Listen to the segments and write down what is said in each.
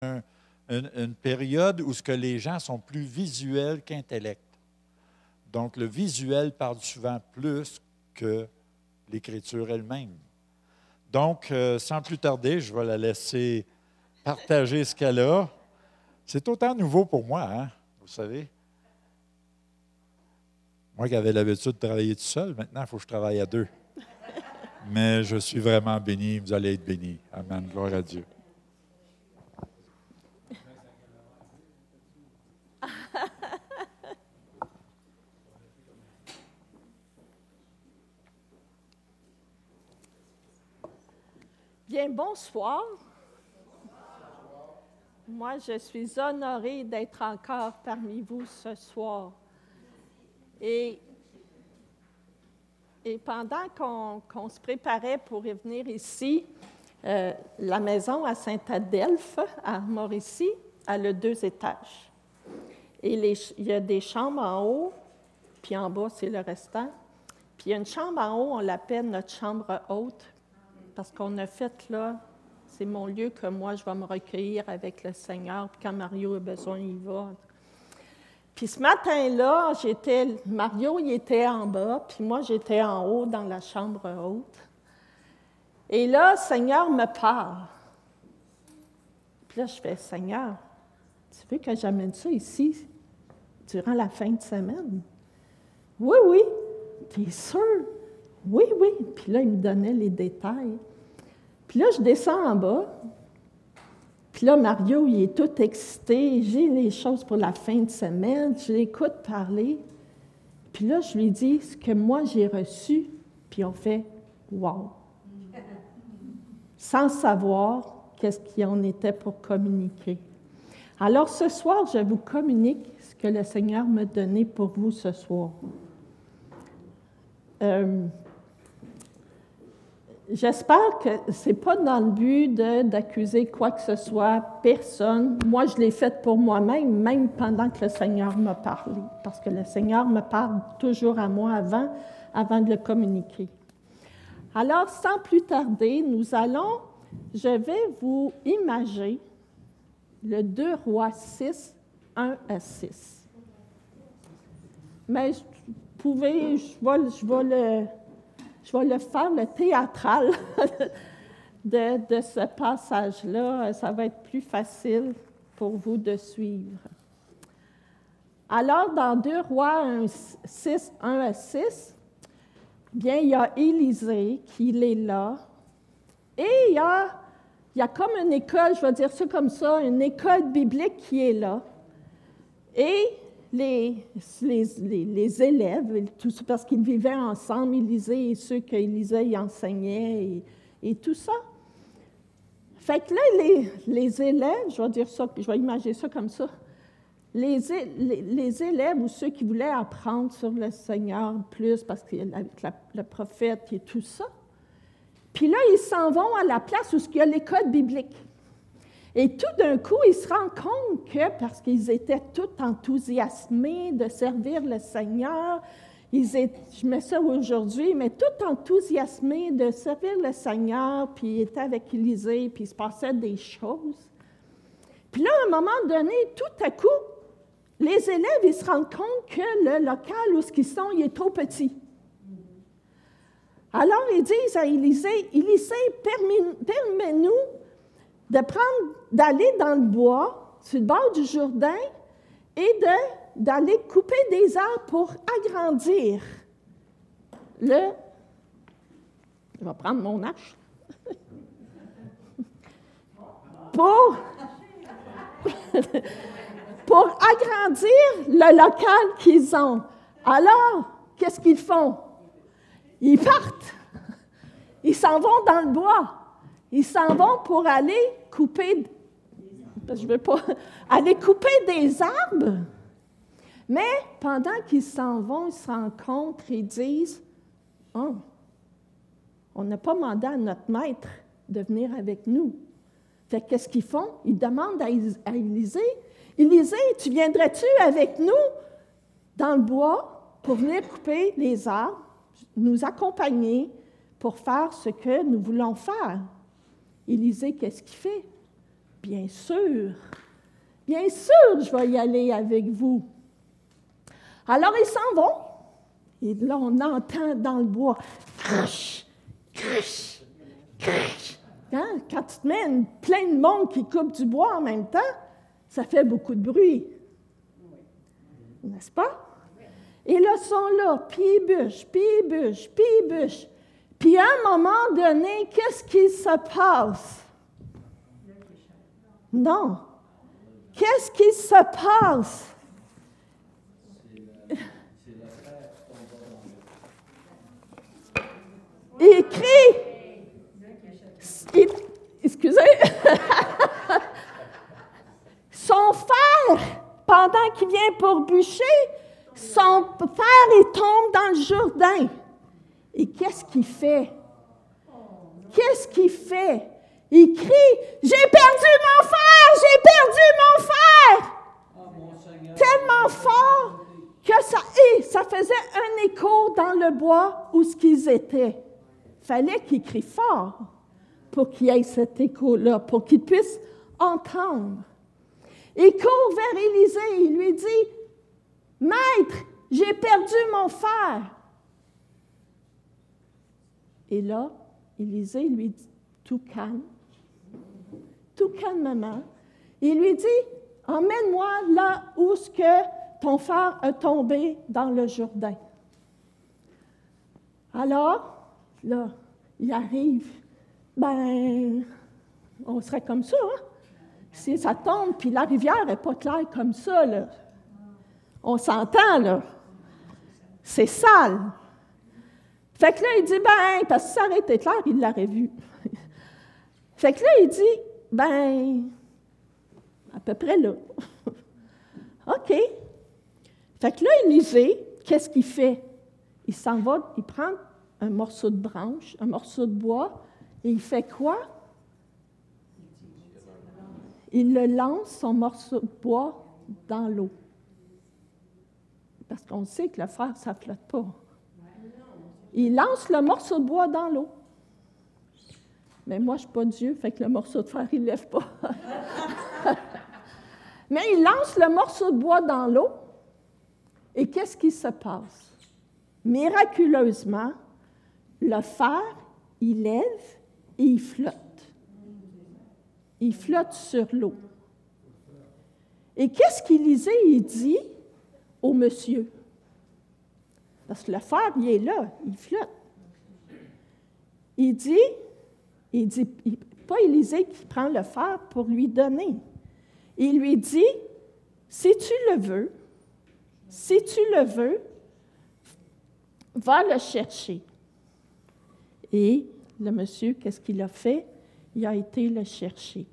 une période où ce que les gens sont plus visuels qu'intellects. Donc, le visuel parle souvent plus que l'écriture elle-même. Donc, sans plus tarder, je vais la laisser partager ce qu'elle a. C'est autant nouveau pour moi, hein, vous savez. Moi qui avais l'habitude de travailler tout seul, maintenant, il faut que je travaille à deux. Mais je suis vraiment béni, vous allez être bénis. Amen, gloire à Dieu. Bien, bonsoir. Moi, je suis honorée d'être encore parmi vous ce soir. Et pendant qu'on se préparait pour venir ici, la maison à Saint-Adelphe, à Mauricie, elle a 2 étages. Et il y a des chambres en haut, puis en bas, c'est le restant. Puis il y a une chambre en haut, on l'appelle notre chambre haute, parce qu'on a fait là, c'est mon lieu que moi, je vais me recueillir avec le Seigneur, puis quand Mario a besoin, il va. Puis ce matin-là, Mario, il était en bas, puis moi, j'étais en haut dans la chambre haute. Et là, le Seigneur me parle. Puis là, je fais, Seigneur, tu veux que j'amène ça ici durant la fin de semaine? Oui, oui. T'es sûr? Oui, oui. Puis là, il me donnait les détails. Puis là, je descends en bas. Puis là, Mario, il est tout excité. J'ai les choses pour la fin de semaine. Je l'écoute parler. Puis là, je lui dis ce que moi, j'ai reçu. Puis on fait « wow ». Sans savoir qu'est-ce qu'on était pour communiquer. Alors, ce soir, je vous communique ce que le Seigneur m'a donné pour vous ce soir. J'espère que ce n'est pas dans le but d'accuser quoi que ce soit, personne. Moi, je l'ai fait pour moi-même, même pendant que le Seigneur m'a parlé, parce que le Seigneur me parle toujours à moi avant de le communiquer. Alors, sans plus tarder, je vais vous imager le 2 Rois 6, 1 à 6. Mais je vais le faire, le théâtral de ce passage-là. Ça va être plus facile pour vous de suivre. Alors, dans 2 Rois 6, 1 à 6, bien, il y a Élisée qui est là. Et il y a comme une école, je vais dire ça comme ça, une école biblique qui est là. Et les élèves, tout ça, parce qu'ils vivaient ensemble, Élisée et ceux qu'Élisée enseignait et tout ça. Fait que là, les élèves, je vais imaginer ça comme ça, les élèves ou ceux qui voulaient apprendre sur le Seigneur plus, parce qu'avec le prophète et tout ça, puis là, ils s'en vont à la place où il y a l'école biblique. Et tout d'un coup, ils se rendent compte que, parce qu'ils étaient tous enthousiasmés de servir le Seigneur, je mets ça aujourd'hui, mais tout enthousiasmés de servir le Seigneur, puis ils étaient avec Élisée, puis il se passait des choses. Puis là, à un moment donné, tout à coup, les élèves, ils se rendent compte que le local où ils sont, il est trop petit. Alors, ils disent à Élisée, « Élisée, permets-nous d'aller dans le bois, sur le bord du Jourdain, et d'aller couper des arbres pour agrandir Je vais prendre mon hache. pour agrandir le local qu'ils ont. Alors, qu'est-ce qu'ils font? Ils partent. Ils s'en vont dans le bois. Ils s'en vont pour aller couper, aller couper des arbres. Mais pendant qu'ils s'en vont, ils se rencontrent et ils disent, « Oh, on n'a pas demandé à notre maître de venir avec nous. » Fait qu'est-ce qu'ils font? Ils demandent à Élisée, « Élisée, tu viendrais-tu avec nous dans le bois pour venir couper les arbres, nous accompagner pour faire ce que nous voulons faire? » Élisée, qu'est-ce qu'il fait? Bien sûr, je vais y aller avec vous. Alors, ils s'en vont. Et là, on entend dans le bois, crash, crash, crash. Hein? Quand tu te mets plein de monde qui coupe du bois en même temps, ça fait beaucoup de bruit. N'est-ce pas? Et là, ils sont là, puis ils bûchent, puis ils bûchent, puis ils bûchent. Puis à un moment donné, qu'est-ce qui se passe? Non. Qu'est-ce qui se passe? Il crie. Excusez. Son frère, pendant qu'il vient pour bûcher, son frère, il tombe dans le Jourdain. Et qu'est-ce qu'il fait? Qu'est-ce qu'il fait? Il crie, « J'ai perdu mon frère! J'ai perdu mon frère! » Tellement fort que ça faisait un écho dans le bois où ce qu'ils étaient. Il fallait qu'il crie fort pour qu'il y ait cet écho-là, pour qu'il puisse entendre. Il court vers Élisée, il lui dit, « Maître, j'ai perdu mon frère! » Et là, Élisée lui dit, tout calmement, il lui dit, « Emmène-moi là où ce que ton frère a tombé dans le Jourdain. » Alors, là, il arrive, on serait comme ça, hein? Si ça tombe, puis la rivière n'est pas claire comme ça, là. On s'entend, là. C'est sale. Fait que là, il dit, parce que ça aurait été clair, il l'aurait vu. Fait que là, il dit, à peu près là. OK. Fait que là, Élisée, qu'est-ce qu'il fait? Il s'en va, il prend un morceau de branche, un morceau de bois, et il fait quoi? Il le lance, son morceau de bois, dans l'eau. Parce qu'on sait que le fer, ça ne flotte pas. Il lance le morceau de bois dans l'eau. Mais moi, je ne suis pas Dieu, fait que le morceau de fer, il ne lève pas. Mais il lance le morceau de bois dans l'eau, et qu'est-ce qui se passe? Miraculeusement, le fer, il lève et il flotte. Il flotte sur l'eau. Et qu'est-ce qu'Élisée, il dit au monsieur? Parce que le fer, il est là, il flotte. Il dit, pas Élisée qui prend le fer pour lui donner. Il lui dit, si tu le veux, va le chercher. Et le monsieur, qu'est-ce qu'il a fait? Il a été le chercher.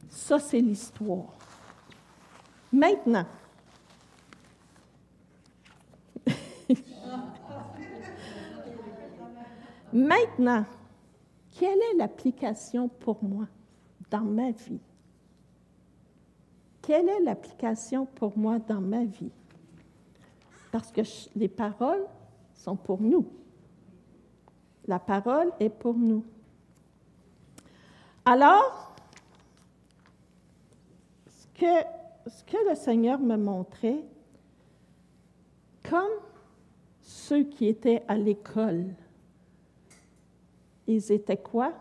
Ça, c'est l'histoire. Maintenant, quelle est l'application pour moi dans ma vie? Quelle est l'application pour moi dans ma vie? Parce que les paroles sont pour nous. La parole est pour nous. Alors, ce que le Seigneur me montrait, comme ceux qui étaient à l'école, ils étaient quoi?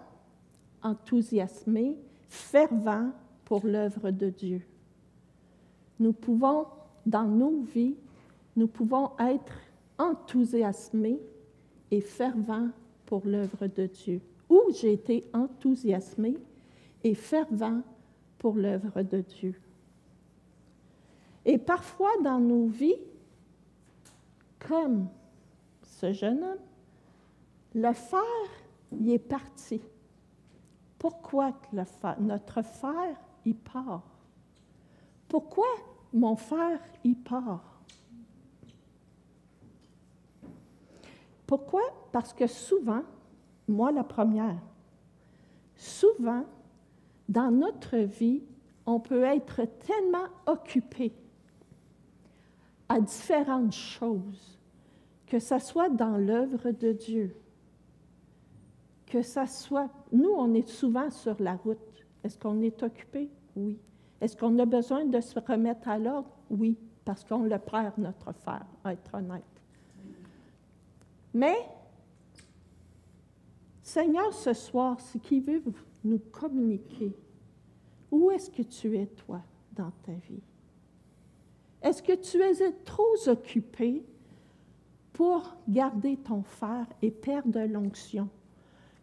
Enthousiasmés, fervents pour l'œuvre de Dieu. Nous pouvons, dans nos vies, nous pouvons être enthousiasmés et fervents pour l'œuvre de Dieu. Où j'ai été enthousiasmé et fervent pour l'œuvre de Dieu. Et parfois dans nos vies, comme ce jeune homme, le fer, il est parti. Pourquoi notre fer, il part? Pourquoi mon fer, il part? Pourquoi? Parce que souvent, moi la première, souvent, dans notre vie, on peut être tellement occupé à différentes choses, que ce soit dans l'œuvre de Dieu, que ça soit... Nous, on est souvent sur la route. Est-ce qu'on est occupé? Oui. Est-ce qu'on a besoin de se remettre à l'ordre? Oui, parce qu'on le perd, notre faire, à être honnête. Mais, Seigneur, ce soir, ce qu'il veut nous communiquer, où est-ce que tu es, toi, dans ta vie? Est-ce que tu es trop occupé pour garder ton fer et perdre l'onction?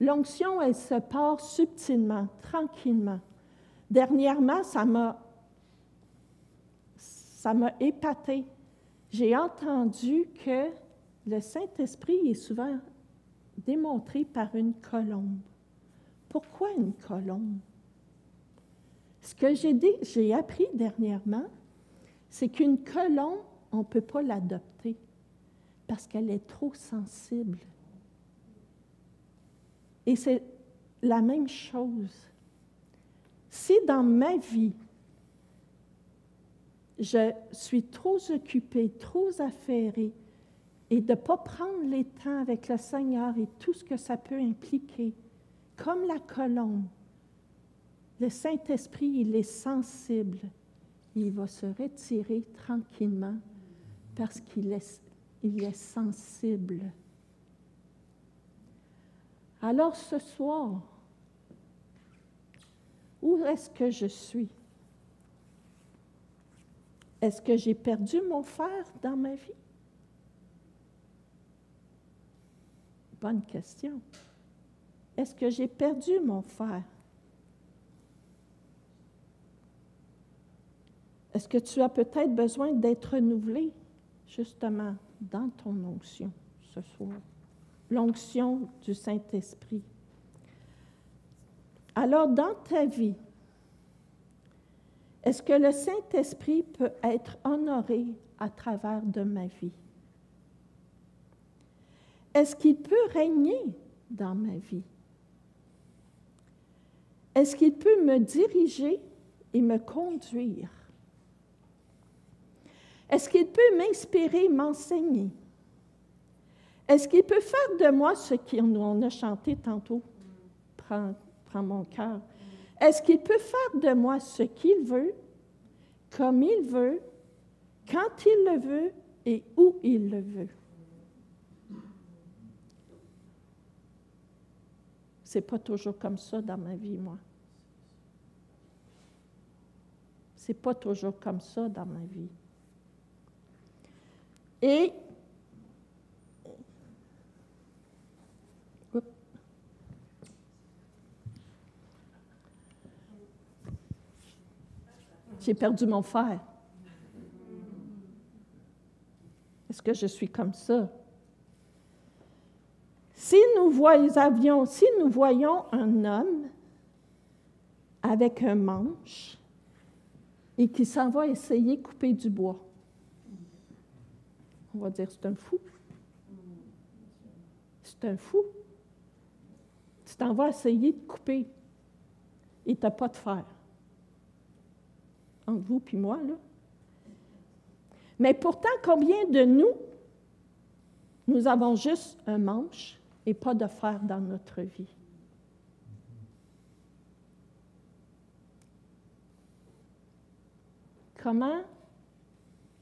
L'onction, elle se part subtilement, tranquillement. Dernièrement, ça m'a épaté. J'ai entendu que le Saint-Esprit est souvent démontré par une colombe. Pourquoi une colombe? Ce que j'ai appris dernièrement, c'est qu'une colombe, on ne peut pas l'adopter parce qu'elle est trop sensible. Et c'est la même chose. Si dans ma vie, je suis trop occupée, trop affairée, et de ne pas prendre les temps avec le Seigneur et tout ce que ça peut impliquer, comme la colombe, le Saint-Esprit, il est sensible. Il va se retirer tranquillement parce qu'il est sensible. Alors ce soir, où est-ce que je suis? Est-ce que j'ai perdu mon fer dans ma vie? Bonne question. Est-ce que j'ai perdu mon fer? Est-ce que tu as peut-être besoin d'être renouvelé, justement, dans ton onction ce soir? L'onction du Saint-Esprit. Alors, dans ta vie, est-ce que le Saint-Esprit peut être honoré à travers de ma vie? Est-ce qu'il peut régner dans ma vie? Est-ce qu'il peut me diriger et me conduire? Est-ce qu'il peut m'inspirer, m'enseigner? Est-ce qu'il peut faire de moi ce qu'on a chanté tantôt? Prends mon cœur. Est-ce qu'il peut faire de moi ce qu'il veut, comme il veut, quand il le veut et où il le veut? C'est pas toujours comme ça dans ma vie, moi. C'est pas toujours comme ça dans ma vie. Et j'ai perdu mon fer. Est-ce que je suis comme ça? Si nous voyons un homme avec un manche et qui s'en va essayer de couper du bois, on va dire c'est un fou. C'est un fou. Tu t'en vas essayer de couper et tu n'as pas de fer. Entre vous et moi, là. Mais pourtant, combien de nous avons juste un manche et pas de fer dans notre vie? Comment,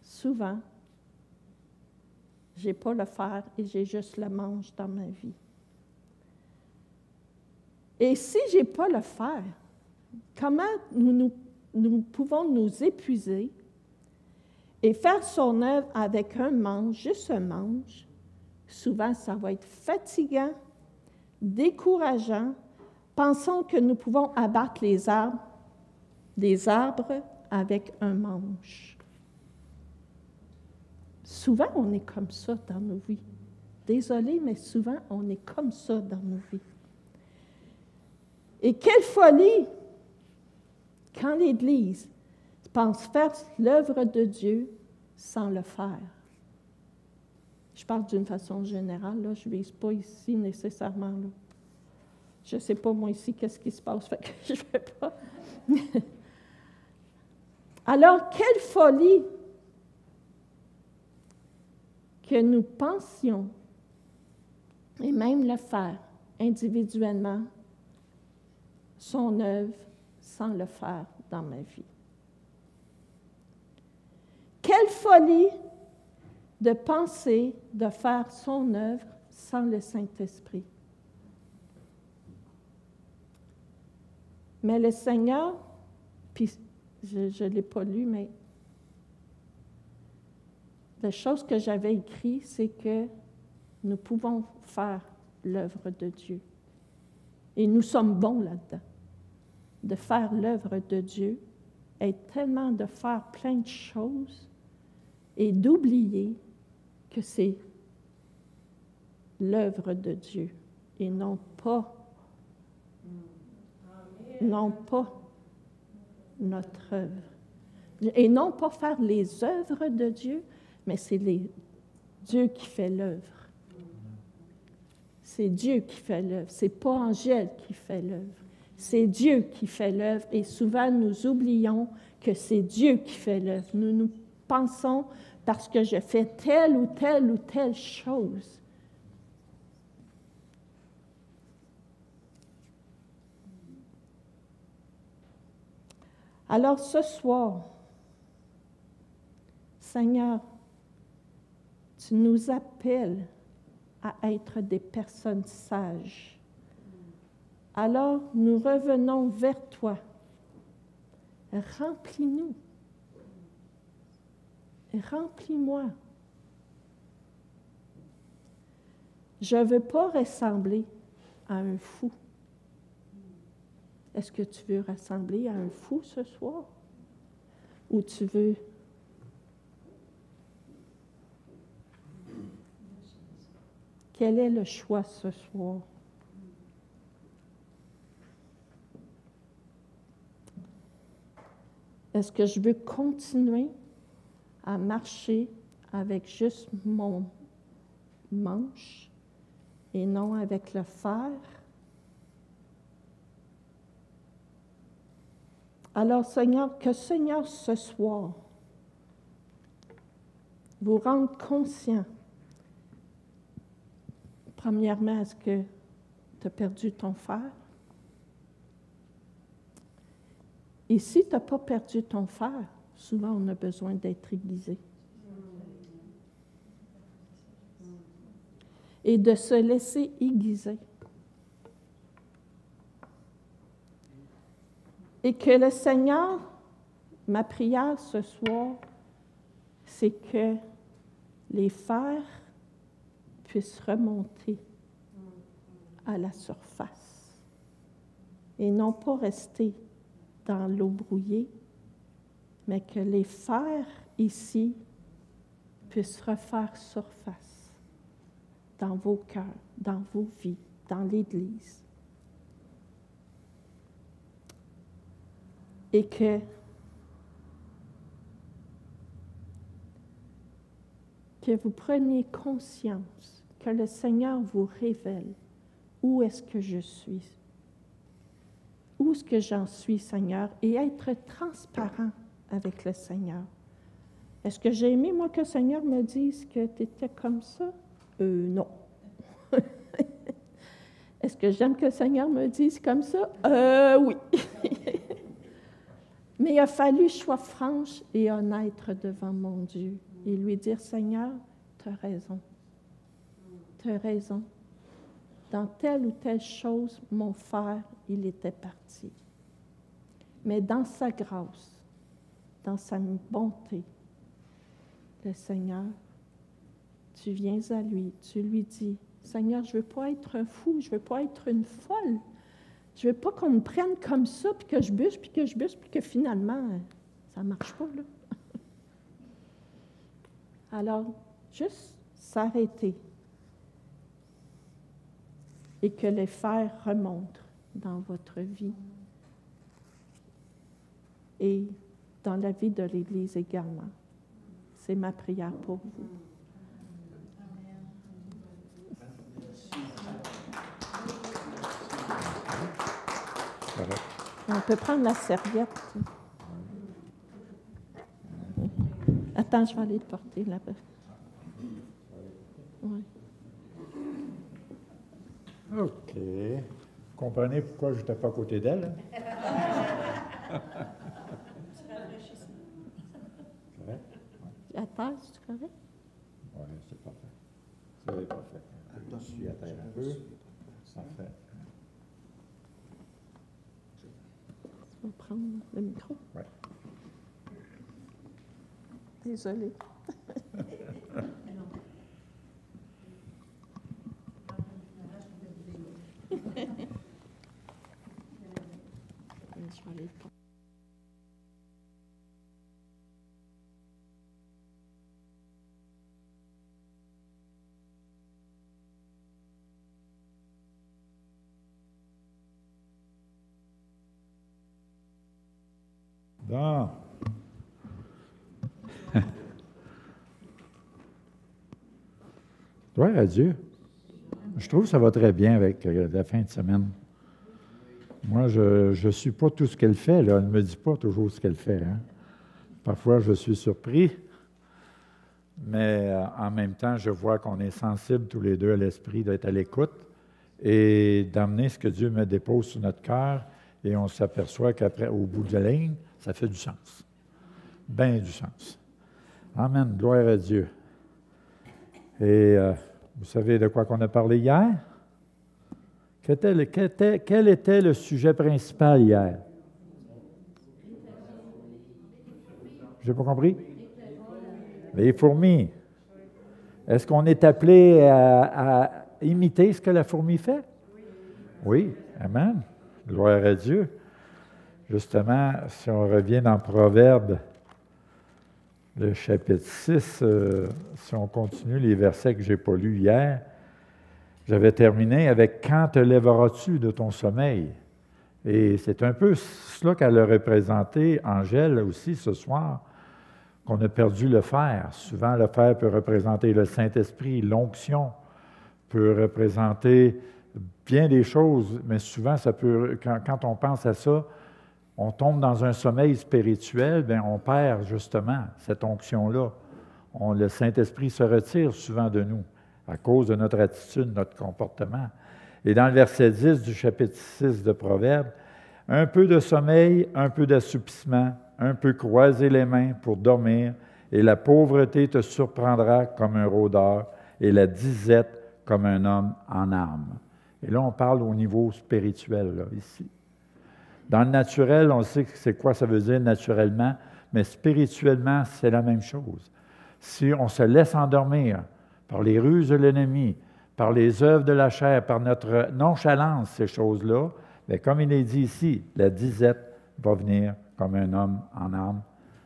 souvent, je n'ai pas le fer et j'ai juste le manche dans ma vie? Et si je n'ai pas le fer, comment nous pouvons nous épuiser et faire son œuvre avec un manche, juste un manche? Souvent, ça va être fatigant, décourageant. Pensons que nous pouvons abattre des arbres avec un manche. Souvent, on est comme ça dans nos vies. Désolée, mais souvent, on est comme ça dans nos vies. Et quelle folie quand l'Église pense faire l'œuvre de Dieu sans le faire. Je parle d'une façon générale, là, je ne vise pas ici nécessairement. Là. Je ne sais pas, moi, ici, qu'est-ce qui se passe, fait que je ne vais pas. Alors, quelle folie que nous pensions, et même le faire individuellement, son œuvre sans le faire dans ma vie. Quelle folie de penser de faire son œuvre sans le Saint-Esprit. Mais le Seigneur, puis je ne l'ai pas lu, mais la chose que j'avais écrite, c'est que nous pouvons faire l'œuvre de Dieu. Et nous sommes bons là-dedans. De faire l'œuvre de Dieu est tellement de faire plein de choses et d'oublier que c'est l'œuvre de Dieu et non pas notre œuvre. Et non pas faire les œuvres de Dieu, mais c'est Dieu qui fait l'œuvre. C'est Dieu qui fait l'œuvre. C'est pas Angèle qui fait l'œuvre. C'est Dieu qui fait l'œuvre. Et souvent, nous oublions que c'est Dieu qui fait l'œuvre. Nous pensons, parce que je fais telle ou telle ou telle chose. Alors ce soir, Seigneur, tu nous appelles à être des personnes sages. Alors nous revenons vers toi. Remplis-nous. Remplis-moi. Je ne veux pas ressembler à un fou. Est-ce que tu veux ressembler à un fou ce soir? Ou tu veux... Quel est le choix ce soir? Est-ce que je veux continuer à marcher avec juste mon manche et non avec le fer? Alors, Seigneur, Seigneur, ce soir, vous rende conscient. Premièrement, est-ce que tu as perdu ton fer? Et si tu n'as pas perdu ton fer, souvent on a besoin d'être aiguisé. Et de se laisser aiguiser. Et que le Seigneur, ma prière ce soir, c'est que les fers puissent remonter à la surface et non pas rester dans l'eau brouillée, mais que les fers ici puissent refaire surface dans vos cœurs, dans vos vies, dans l'Église. Et que vous preniez conscience, que le Seigneur vous révèle où est-ce que je suis, où est-ce que j'en suis, Seigneur, et être transparent avec le Seigneur. Est-ce que j'ai aimé, moi, que le Seigneur me dise que tu étais comme ça? Non. Est-ce que j'aime que le Seigneur me dise comme ça? Oui. Mais il a fallu que je sois franche et honnête devant mon Dieu et lui dire, Seigneur, tu as raison. Tu as raison. Dans telle ou telle chose, mon fer, il était parti. Mais dans sa grâce, dans sa bonté, le Seigneur, tu viens à lui, tu lui dis, Seigneur, je ne veux pas être un fou, je ne veux pas être une folle. Je ne veux pas qu'on me prenne comme ça, puis que je bûche, puis que finalement, ça ne marche pas, là. Alors, juste s'arrêter et que les fers remontent dans votre vie et dans la vie de l'Église également. C'est ma prière pour vous. On peut prendre la serviette. Attends, je vais aller te porter là-bas. Oui. OK. Vous comprenez pourquoi je n'étais pas à côté d'elle? Hein? À terre, c'est correct? Oui, c'est parfait. C'est parfait. Je suis à terre un peu. Parfait. Je vais prendre le micro. Oui. Désolée. Je vais aller le Bon. Gloire à Dieu. Je trouve que ça va très bien avec la fin de semaine. Moi, je ne suis pas tout ce qu'elle fait, là. Elle ne me dit pas toujours ce qu'elle fait. Hein. Parfois, je suis surpris, mais en même temps, je vois qu'on est sensibles tous les deux à l'esprit, d'être à l'écoute et d'amener ce que Dieu me dépose sur notre cœur. Et on s'aperçoit qu'après, au bout de la ligne, ça fait du sens. Bien du sens. Amen. Gloire à Dieu. Et vous savez de quoi qu'on a parlé hier? Quel était le sujet principal hier? Je n'ai pas compris? Les fourmis. Est-ce qu'on est appelé à imiter ce que la fourmi fait? Oui. Amen. Gloire à Dieu. Justement, si on revient dans Proverbes, le chapitre 6, si on continue les versets que je n'ai pas lus hier, j'avais terminé avec « Quand te lèveras-tu de ton sommeil? » Et c'est un peu cela qu'elle a représenté, Angèle aussi, ce soir, qu'on a perdu le fer. Souvent, le fer peut représenter le Saint-Esprit, l'onction peut représenter bien des choses, mais souvent, ça peut, quand on pense à ça, on tombe dans un sommeil spirituel, bien, on perd justement cette onction-là. Le Saint-Esprit se retire souvent de nous à cause de notre attitude, notre comportement. Et dans le verset 10 du chapitre 6 de Proverbes, « Un peu de sommeil, un peu d'assoupissement, un peu croiser les mains pour dormir, et la pauvreté te surprendra comme un rôdeur, et la disette comme un homme en armes. » Et là, on parle au niveau spirituel, là, ici. Dans le naturel, on sait c'est quoi ça veut dire naturellement, mais spirituellement, c'est la même chose. Si on se laisse endormir par les ruses de l'ennemi, par les œuvres de la chair, par notre nonchalance, ces choses-là, bien, comme il est dit ici, la disette va venir comme un homme en armes.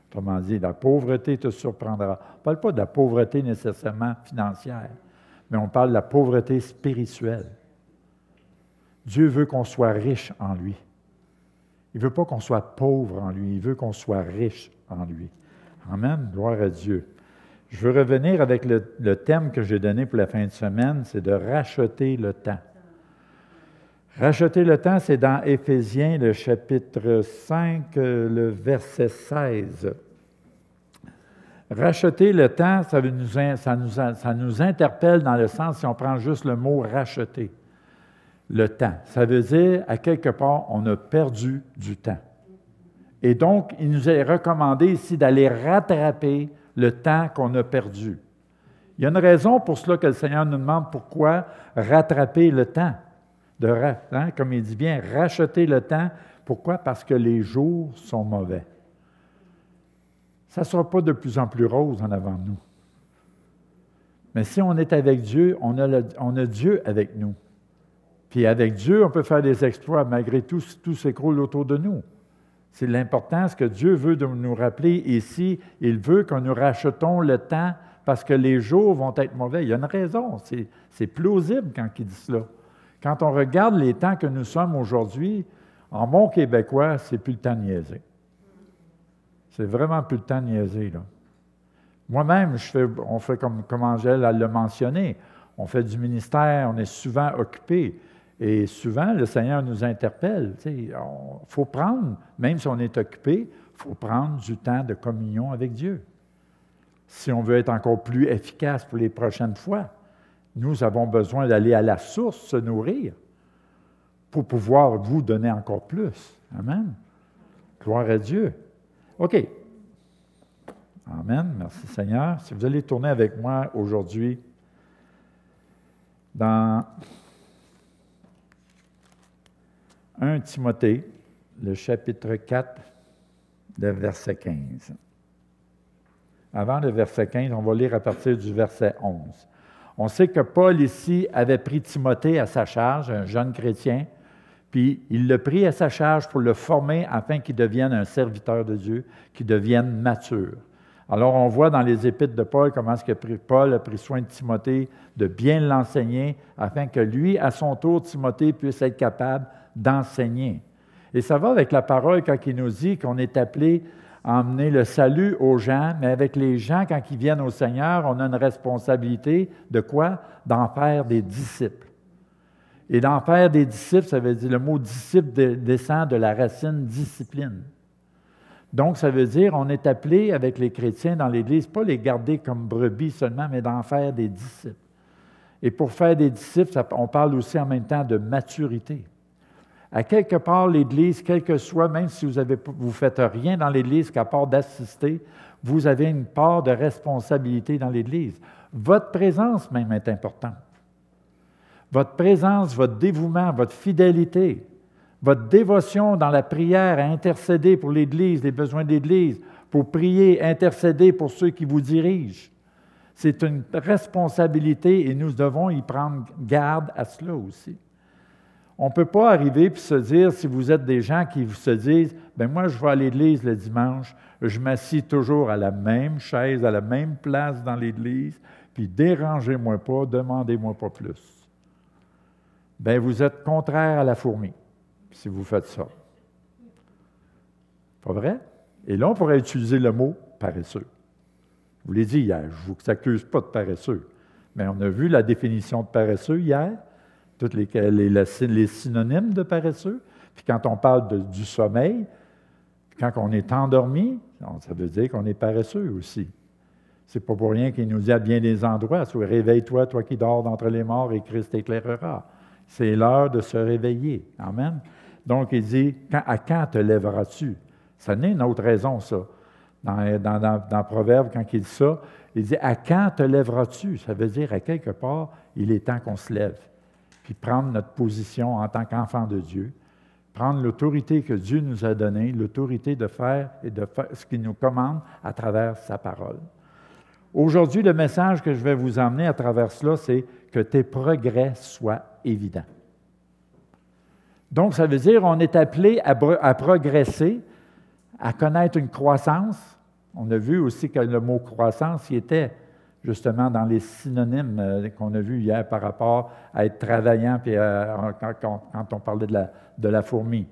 Autrement dit, la pauvreté te surprendra. On ne parle pas de la pauvreté nécessairement financière, mais on parle de la pauvreté spirituelle. Dieu veut qu'on soit riche en lui. Il ne veut pas qu'on soit pauvre en lui, il veut qu'on soit riche en lui. Amen, gloire à Dieu. Je veux revenir avec le thème que j'ai donné pour la fin de semaine, c'est de racheter le temps. Racheter le temps, c'est dans Éphésiens, le chapitre 5, le verset 16. Racheter le temps, ça nous interpelle dans le sens, si on prend juste le mot « racheter ». Le temps. Ça veut dire, à quelque part, on a perdu du temps. Et donc, il nous est recommandé ici d'aller rattraper le temps qu'on a perdu. Il y a une raison pour cela que le Seigneur nous demande pourquoi rattraper le temps. Comme il dit bien, racheter le temps. Pourquoi? Parce que les jours sont mauvais. Ça ne sera pas de plus en plus rose en avant de nous. Mais si on est avec Dieu, on a Dieu avec nous. Puis avec Dieu, on peut faire des exploits malgré tout s'écroule autour de nous. C'est l'importance que Dieu veut de nous rappeler ici. Il veut que nous rachetons le temps parce que les jours vont être mauvais. Il y a une raison, c'est plausible quand il dit cela. Quand on regarde les temps que nous sommes aujourd'hui, en bon québécois, c'est plus le temps de niaiser. C'est vraiment plus le temps de niaiser, là. Moi-même, on fait comme Angèle l'a mentionné, on fait du ministère, on est souvent occupé. Et souvent, le Seigneur nous interpelle. Il faut prendre, même si on est occupé, il faut prendre du temps de communion avec Dieu. Si on veut être encore plus efficace pour les prochaines fois, nous avons besoin d'aller à la source, se nourrir, pour pouvoir vous donner encore plus. Amen. Gloire à Dieu. OK. Amen. Merci Seigneur. Si vous allez tourner avec moi aujourd'hui dans 1 Timothée, le chapitre 4, le verset 15. Avant le verset 15, on va lire à partir du verset 11. On sait que Paul ici avait pris Timothée à sa charge, un jeune chrétien, puis il l'a pris à sa charge pour le former afin qu'il devienne un serviteur de Dieu, qu'il devienne mature. Alors on voit dans les épîtres de Paul comment est-ce que Paul a pris soin de Timothée, de bien l'enseigner, afin que lui, à son tour, Timothée puisse être capable d'enseigner. Et ça va avec la parole quand il nous dit qu'on est appelé à emmener le salut aux gens, mais avec les gens, quand ils viennent au Seigneur, on a une responsabilité de quoi? D'en faire des disciples. Et d'en faire des disciples, ça veut dire, le mot disciple descend de la racine discipline. Donc, ça veut dire, on est appelé avec les chrétiens dans l'Église, pas les garder comme brebis seulement, mais d'en faire des disciples. Et pour faire des disciples, on parle aussi en même temps de maturité. À quelque part, l'Église, quel que soit, même si vous ne faites rien dans l'Église qu'à part d'assister, vous avez une part de responsabilité dans l'Église. Votre présence même est importante. Votre présence, votre dévouement, votre fidélité, votre dévotion dans la prière à intercéder pour l'Église, les besoins de l'Église, pour prier, intercéder pour ceux qui vous dirigent. C'est une responsabilité et nous devons y prendre garde à cela aussi. On ne peut pas arriver et se dire, si vous êtes des gens qui se disent, « Bien, moi, je vais à l'Église le dimanche, je m'assis toujours à la même chaise, à la même place dans l'Église, puis dérangez-moi pas, demandez-moi pas plus. » Bien, vous êtes contraire à la fourmi, si vous faites ça. Pas vrai? Et là, on pourrait utiliser le mot « paresseux ». Je vous l'ai dit hier, je ne vous accuse pas de paresseux, mais on a vu la définition de paresseux hier, tous les synonymes de paresseux. Puis quand on parle du sommeil, quand on est endormi, ça veut dire qu'on est paresseux aussi. C'est pas pour rien qu'il nous dit à bien des endroits, « Réveille-toi, toi qui dors d'entre les morts, et Christ t'éclairera. » C'est l'heure de se réveiller. Amen. Donc, il dit, à quand te lèveras-tu? Ça n'est une autre raison, ça. Dans Proverbe, quand il dit ça, il dit, à quand te lèveras-tu? Ça veut dire, à quelque part, il est temps qu'on se lève. Puis prendre notre position en tant qu'enfant de Dieu, prendre l'autorité que Dieu nous a donnée, l'autorité de faire ce qu'il nous commande à travers sa parole. Aujourd'hui, le message que je vais vous emmener à travers cela, c'est que tes progrès soient évidents. Donc, ça veut dire qu'on est appelé à progresser, à connaître une croissance. On a vu aussi que le mot croissance, il était justement dans les synonymes qu'on a vus hier par rapport à être travaillant, puis quand on parlait de la fourmi.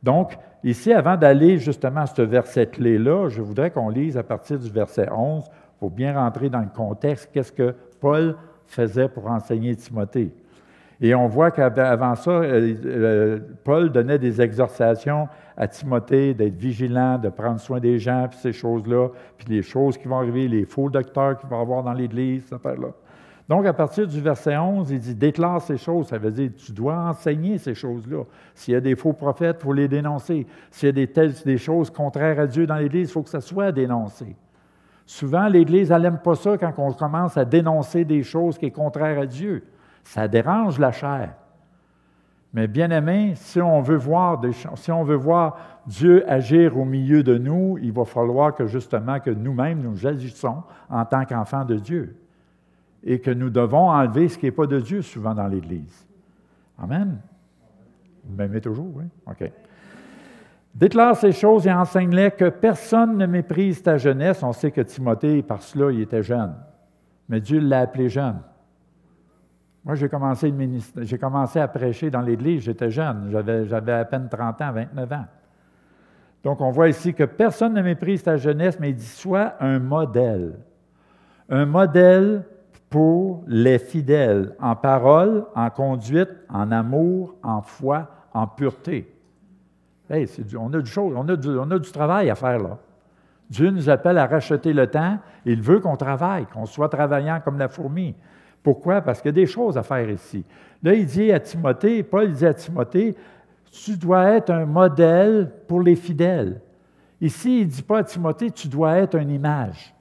Donc, ici, avant d'aller justement à ce verset clé-là, je voudrais qu'on lise à partir du verset 11 pour bien rentrer dans le contexte, qu'est-ce que Paul faisait pour enseigner Timothée. Et on voit qu'avant ça, Paul donnait des exhortations à Timothée d'être vigilant, de prendre soin des gens, puis ces choses-là, puis les choses qui vont arriver, les faux docteurs qu'il va y avoir dans l'Église, cette affaire-là. Donc, à partir du verset 11, il dit « Déclare ces choses », ça veut dire tu dois enseigner ces choses-là. S'il y a des faux prophètes, il faut les dénoncer. S'il y a des choses contraires à Dieu dans l'Église, il faut que ça soit dénoncé. Souvent, l'Église, elle n'aime pas ça quand on commence à dénoncer des choses qui sont contraires à Dieu. Ça dérange la chair. Mais bien aimé, si on veut voir Dieu agir au milieu de nous, il va falloir que justement que nous-mêmes nous agissons en tant qu'enfants de Dieu et que nous devons enlever ce qui n'est pas de Dieu souvent dans l'Église. Amen. Vous m'aimez toujours, oui? OK. Déclare ces choses et enseigne-les, que personne ne méprise ta jeunesse. On sait que Timothée, par cela, il était jeune. Mais Dieu l'a appelé jeune. Moi, j'ai commencé à prêcher dans l'Église, j'étais jeune, j'avais à peine 30 ans, 29 ans. Donc, on voit ici que personne ne méprise ta jeunesse, mais il dit, sois un modèle. Un modèle pour les fidèles, en parole, en conduite, en amour, en foi, en pureté. Hey, on a du travail à faire là. Dieu nous appelle à racheter le temps, il veut qu'on travaille, qu'on soit travaillant comme la fourmi. Pourquoi? Parce qu'il y a des choses à faire ici. Là, il dit à Timothée, Paul dit à Timothée, tu dois être un modèle pour les fidèles. Ici, il ne dit pas à Timothée, tu dois être une image.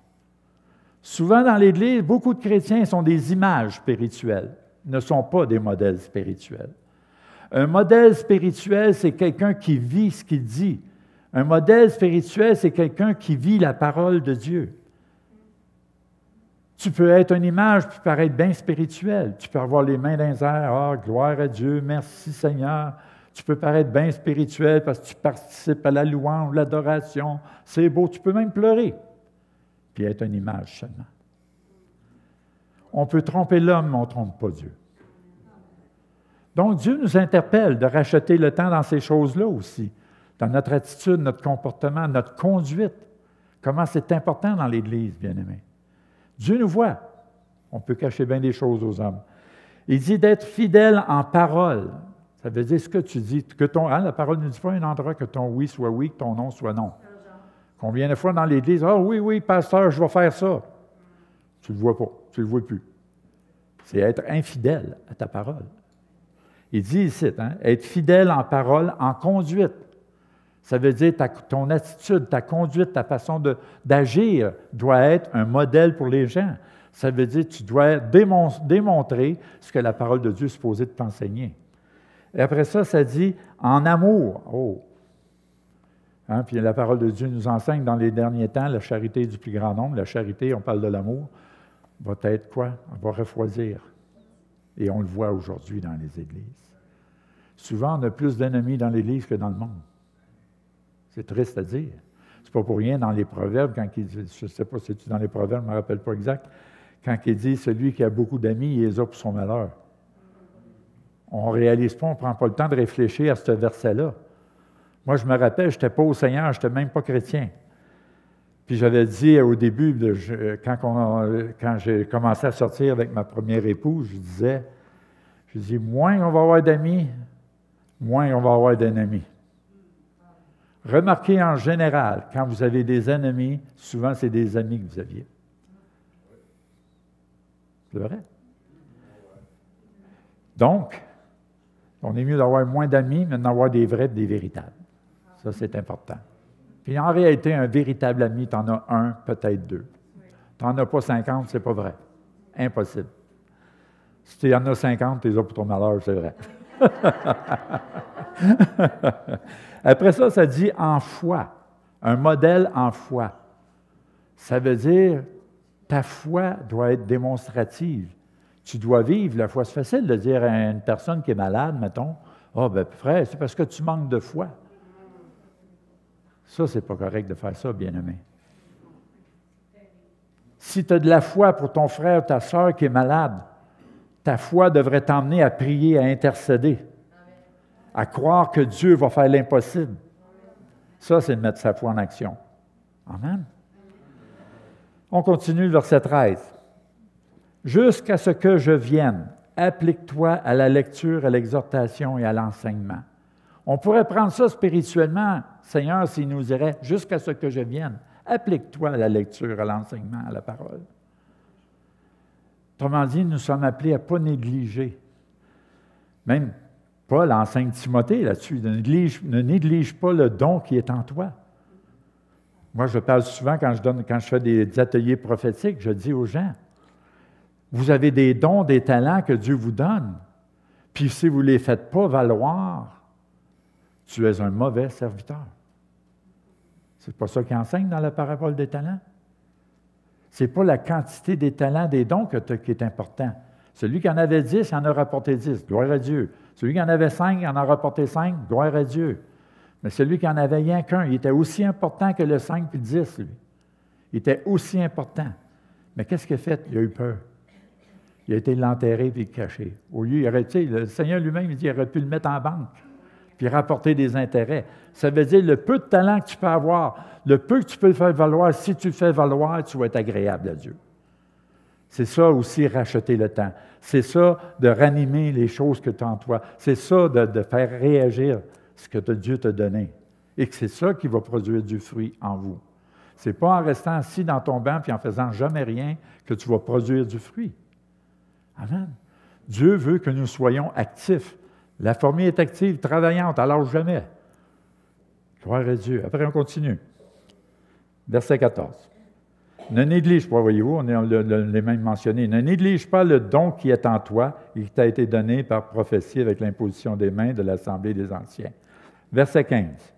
Souvent dans l'Église, beaucoup de chrétiens sont des images spirituelles, ne sont pas des modèles spirituels. Un modèle spirituel, c'est quelqu'un qui vit ce qu'il dit. Un modèle spirituel, c'est quelqu'un qui vit la parole de Dieu. Tu peux être une image puis paraître bien spirituel. Tu peux avoir les mains dans les airs, « Ah, gloire à Dieu, merci Seigneur ». Tu peux paraître bien spirituel parce que tu participes à la louange, l'adoration. C'est beau, tu peux même pleurer, puis être une image seulement. On peut tromper l'homme, mais on ne trompe pas Dieu. Donc, Dieu nous interpelle de racheter le temps dans ces choses-là aussi, dans notre attitude, notre comportement, notre conduite. Comment c'est important dans l'Église, bien-aimés. Dieu nous voit. On peut cacher bien des choses aux hommes. Il dit d'être fidèle en parole. Ça veut dire ce que tu dis. La parole ne dit pas un endroit que ton oui soit oui, que ton non soit non. Combien de fois dans l'Église, « Ah oui, pasteur, je vais faire ça. » Tu ne le vois pas, tu ne le vois plus. C'est être infidèle à ta parole. Il dit ici, être fidèle en parole, en conduite. Ça veut dire ton attitude, ta conduite, ta façon d'agir doit être un modèle pour les gens. Ça veut dire que tu dois démontrer ce que la parole de Dieu est supposée de t'enseigner. Et après ça, ça dit en amour. Oh! Puis la parole de Dieu nous enseigne dans les derniers temps, la charité du plus grand nombre. La charité, on parle de l'amour, va être quoi? Elle va refroidir. Et on le voit aujourd'hui dans les églises. Souvent, on a plus d'ennemis dans l'Église que dans le monde. C'est triste à dire. C'est pas pour rien dans les Proverbes, quand il dit, je ne sais pas si c'est dans les Proverbes, je ne me rappelle pas exact, quand il dit « Celui qui a beaucoup d'amis, il les a pour son malheur ». On ne réalise pas, on ne prend pas le temps de réfléchir à ce verset-là. Moi, je me rappelle, je n'étais pas au Seigneur, je n'étais même pas chrétien. Puis j'avais dit au début, quand j'ai commencé à sortir avec ma première épouse, je dis, moins on va avoir d'amis, moins on va avoir d'ennemis. Remarquez en général, quand vous avez des ennemis, souvent c'est des amis que vous aviez. C'est vrai? Donc, on est mieux d'avoir moins d'amis, mais d'en avoir des vrais et des véritables. Ça, c'est important. Puis en réalité, un véritable ami, tu en as un, peut-être deux. Tu n'en as pas 50, c'est pas vrai. Impossible. Si tu en as 50, tu les as pour ton malheur, c'est vrai. Après ça, ça dit en foi. Un modèle en foi. Ça veut dire, ta foi doit être démonstrative. Tu dois vivre la foi. C'est facile de dire à une personne qui est malade, mettons, « Ah, bien, frère, c'est parce que tu manques de foi. » Ça, c'est pas correct de faire ça, bien-aimé. Si tu as de la foi pour ton frère ou ta sœur qui est malade, ta foi devrait t'emmener à prier, à intercéder, à croire que Dieu va faire l'impossible. Ça, c'est de mettre sa foi en action. Amen. On continue le verset 13. « Jusqu'à ce que je vienne, applique-toi à la lecture, à l'exhortation et à l'enseignement. » On pourrait prendre ça spirituellement, Seigneur, s'il nous dirait « Jusqu'à ce que je vienne, applique-toi à la lecture, à l'enseignement, à la parole. » Autrement dit, nous sommes appelés à ne pas négliger. Même Paul enseigne Timothée là-dessus. Ne néglige pas le don qui est en toi. Moi, je parle souvent quand je fais des ateliers prophétiques, je dis aux gens, vous avez des dons, des talents que Dieu vous donne. Puis si vous ne les faites pas valoir, tu es un mauvais serviteur. C'est pas ça qu'il enseigne dans la parabole des talents. Ce n'est pas la quantité des talents, des dons qui est important. Celui qui en avait 10, il en a rapporté 10. Gloire à Dieu. Celui qui en avait 5, il en a rapporté 5. Gloire à Dieu. Mais celui qui en avait rien qu'un, il était aussi important que le 5 et le 10, lui. Il était aussi important. Mais qu'est-ce qu'il a fait? Il a eu peur. Il a été l'enterrer et le cacher. Au lieu, le Seigneur lui-même, il dit, il aurait pu le mettre en banque puis rapporter des intérêts. Ça veut dire le peu de talent que tu peux avoir, le peu que tu peux le faire valoir, si tu le fais valoir, tu vas être agréable à Dieu. C'est ça aussi, racheter le temps. C'est ça, de ranimer les choses que tu as en toi. C'est ça, de faire réagir ce que Dieu t'a donné. Et que c'est ça qui va produire du fruit en vous. Ce n'est pas en restant assis dans ton banc et en faisant jamais rien que tu vas produire du fruit. Amen. Dieu veut que nous soyons actifs. La fourmi est active, travaillante, alors jamais. Gloire à Dieu. Après, on continue. Verset 14. Ne néglige pas, voyez-vous, on les mêmes mentionnés. Ne néglige pas le don qui est en toi et qui t'a été donné par prophétie avec l'imposition des mains de l'Assemblée des Anciens. Verset 15.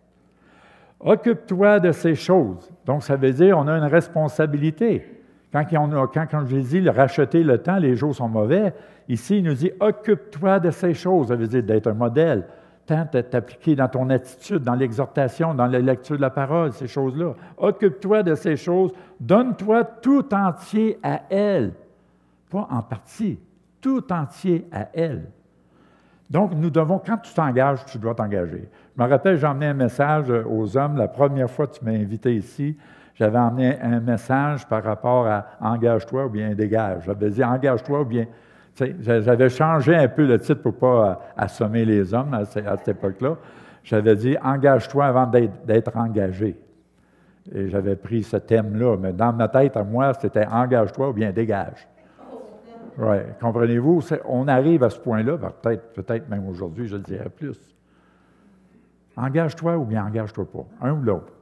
Occupe-toi de ces choses. Donc, ça veut dire qu'on a une responsabilité. Quand je dis racheter le temps, les jours sont mauvais, ici, il nous dit occupe-toi de ces choses. Ça veut dire d'être un modèle. Tant t'appliquer dans ton attitude, dans l'exhortation, dans la lecture de la parole, ces choses-là. Occupe-toi de ces choses. Donne-toi tout entier à elle. Pas en partie, tout entier à elle. Donc, nous devons, quand tu t'engages, tu dois t'engager. Je me rappelle, j'ai emmené un message aux hommes. La première fois que tu m'as invité ici, j'avais emmené un message par rapport à « engage-toi » ou bien « dégage ». J'avais dit « engage-toi » ou bien... J'avais changé un peu le titre pour ne pas assommer les hommes à cette époque-là. J'avais dit « engage-toi avant d'être engagé ». Et j'avais pris ce thème-là, mais dans ma tête, à moi, c'était « engage-toi » ou bien « dégage ». Oui, comprenez-vous? On arrive à ce point-là, peut-être même aujourd'hui, je le dirais plus. Engage-toi ou bien engage-toi pas, un ou l'autre.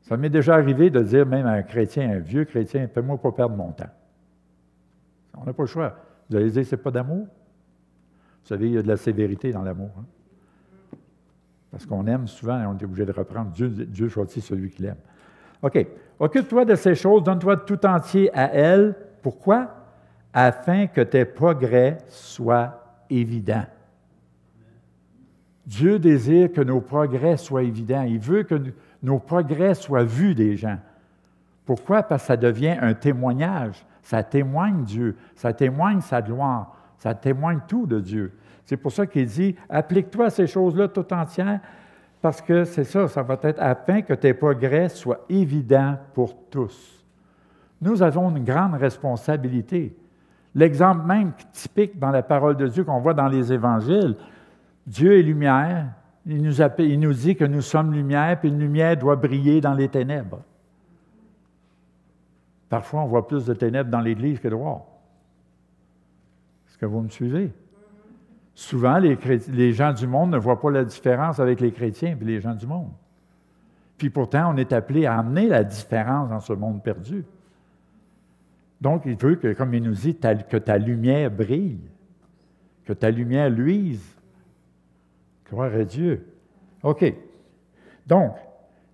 Ça m'est déjà arrivé de dire même à un chrétien, un vieux chrétien, « fais-moi pas perdre mon temps ». On n'a pas le choix. Vous allez dire, c'est pas d'amour? Vous savez, il y a de la sévérité dans l'amour. Hein? Parce qu'on aime souvent et on est obligé de reprendre. Dieu choisit celui qu'il aime. OK. Occupe-toi de ces choses, donne-toi tout entier à elle. Pourquoi? Afin que tes progrès soient évidents. Dieu désire que nos progrès soient évidents. Il veut que nos progrès soient vus des gens. Pourquoi? Parce que ça devient un témoignage. Ça témoigne Dieu, ça témoigne sa gloire, ça témoigne tout de Dieu. C'est pour ça qu'il dit, applique-toi à ces choses-là tout entières, parce que c'est ça, ça va être afin que tes progrès soient évidents pour tous. Nous avons une grande responsabilité. L'exemple même typique dans la parole de Dieu qu'on voit dans les évangiles, Dieu est lumière, il nous dit que nous sommes lumière, puis une lumière doit briller dans les ténèbres. Parfois, on voit plus de ténèbres dans l'Église que dehors. Est-ce que vous me suivez? Souvent, les gens du monde ne voient pas la différence avec les chrétiens et les gens du monde. Puis pourtant, on est appelé à amener la différence dans ce monde perdu. Donc, il veut que, comme il nous dit, que ta lumière brille, que ta lumière luise. Gloire à Dieu. OK. Donc,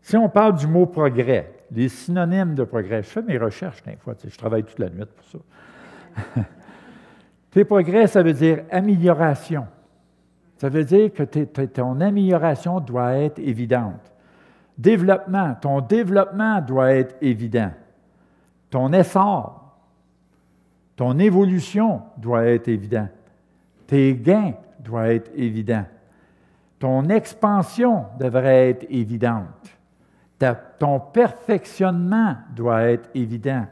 si on parle du mot progrès, les synonymes de progrès. Je fais mes recherches des fois, je travaille toute la nuit pour ça. Tes progrès, ça veut dire amélioration. Ça veut dire que ton amélioration doit être évidente. Développement, ton développement doit être évident. Ton essor, ton évolution doit être évident. Tes gains doivent être évidents. Ton expansion devrait être évidente. Ton perfectionnement doit être évident.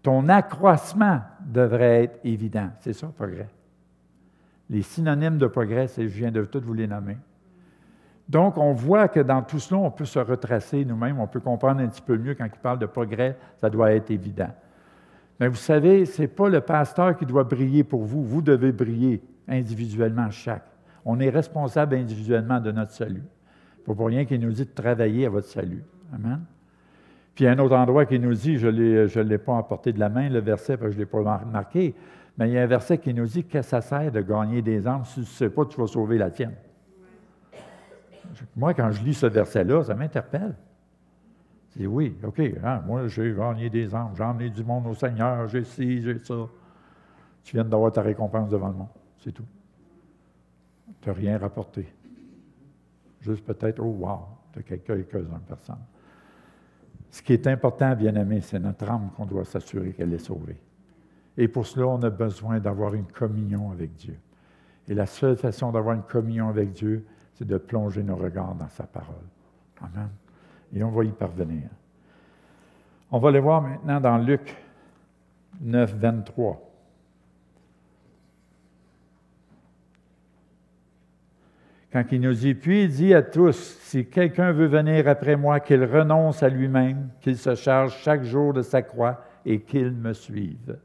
Ton accroissement devrait être évident. C'est ça, progrès. Les synonymes de progrès, je viens de tous vous les nommer. Donc, on voit que dans tout cela, on peut se retracer nous-mêmes, on peut comprendre un petit peu mieux quand il parle de progrès, ça doit être évident. Mais vous savez, ce n'est pas le pasteur qui doit briller pour vous. Vous devez briller individuellement chaque. On est responsable individuellement de notre salut. Il ne faut pas rien qu'il nous dit de travailler à votre salut. Amen. Puis il y a un autre endroit qui nous dit, je ne l'ai pas emporté de la main, le verset, parce que je ne l'ai pas marqué, mais il y a un verset qui nous dit que ça sert de gagner des âmes. Si tu ne sais pas, tu vas sauver la tienne. Moi, quand je lis ce verset-là, ça m'interpelle. Je dis oui, OK, hein, moi j'ai gagné des âmes, j'ai emmené du monde au Seigneur, j'ai ci, j'ai ça. Tu viens d'avoir ta récompense devant le monde, c'est tout. Tu n'as rien rapporté. Juste peut-être, oh wow, tu as quelques-uns personnes. Ce qui est important, bien-aimé, c'est notre âme qu'on doit s'assurer qu'elle est sauvée. Et pour cela, on a besoin d'avoir une communion avec Dieu. Et la seule façon d'avoir une communion avec Dieu, c'est de plonger nos regards dans sa parole. Amen. Et on va y parvenir. On va le voir maintenant dans Luc 9, 23. Quand il nous dit, puis il dit à tous, si quelqu'un veut venir après moi, qu'il renonce à lui-même, qu'il se charge chaque jour de sa croix et qu'il me suive.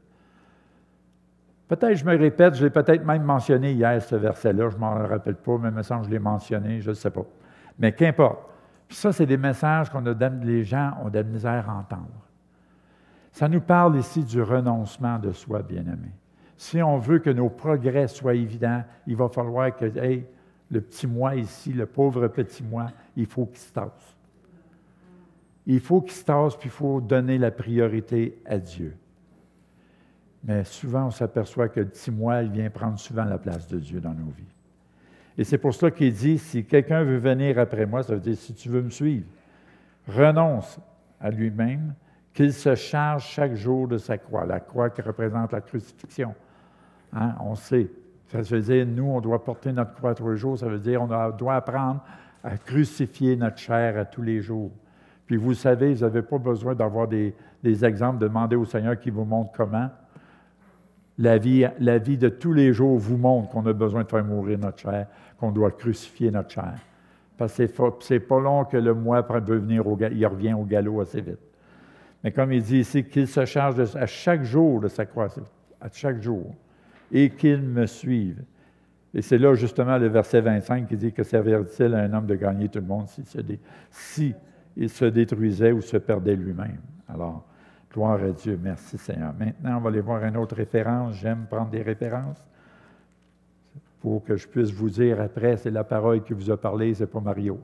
Peut-être je me répète, je l'ai peut-être même mentionné hier, ce verset-là, je ne m'en rappelle pas, mais il me semble que je l'ai mentionné, je ne sais pas. Mais qu'importe. Puis ça, c'est des messages les gens ont de la misère à entendre. Ça nous parle ici du renoncement de soi, bien-aimé. Si on veut que nos progrès soient évidents, il va falloir que, hey, le petit moi ici, le pauvre petit moi, il faut qu'il se tasse. Il faut qu'il se tasse, puis il faut donner la priorité à Dieu. Mais souvent, on s'aperçoit que le petit moi, il vient prendre souvent la place de Dieu dans nos vies. Et c'est pour ça qu'il dit, si quelqu'un veut venir après moi, ça veut dire, si tu veux me suivre, renonce à lui-même, qu'il se charge chaque jour de sa croix, la croix qui représente la crucifixion. Hein? On sait. Ça veut dire, nous, on doit porter notre croix tous les jours. Ça veut dire, on doit apprendre à crucifier notre chair à tous les jours. Puis vous savez, vous n'avez pas besoin d'avoir des exemples, de demander au Seigneur qu'il vous montre comment. La vie de tous les jours vous montre qu'on a besoin de faire mourir notre chair, qu'on doit crucifier notre chair. Parce que c'est pas long que le moi peut venir il revient au galop assez vite. Mais comme il dit ici, qu'il se charge à chaque jour de sa croix, à chaque jour, et qu'il me suive. Et c'est là justement le verset 25 qui dit que servirait-il à un homme de gagner tout le monde si il se détruisait ou se perdait lui-même. Alors, gloire à Dieu. Merci Seigneur. Maintenant, on va aller voir une autre référence. J'aime prendre des références pour que je puisse vous dire après, c'est la parole qui vous a parlé, c'est pas Mario.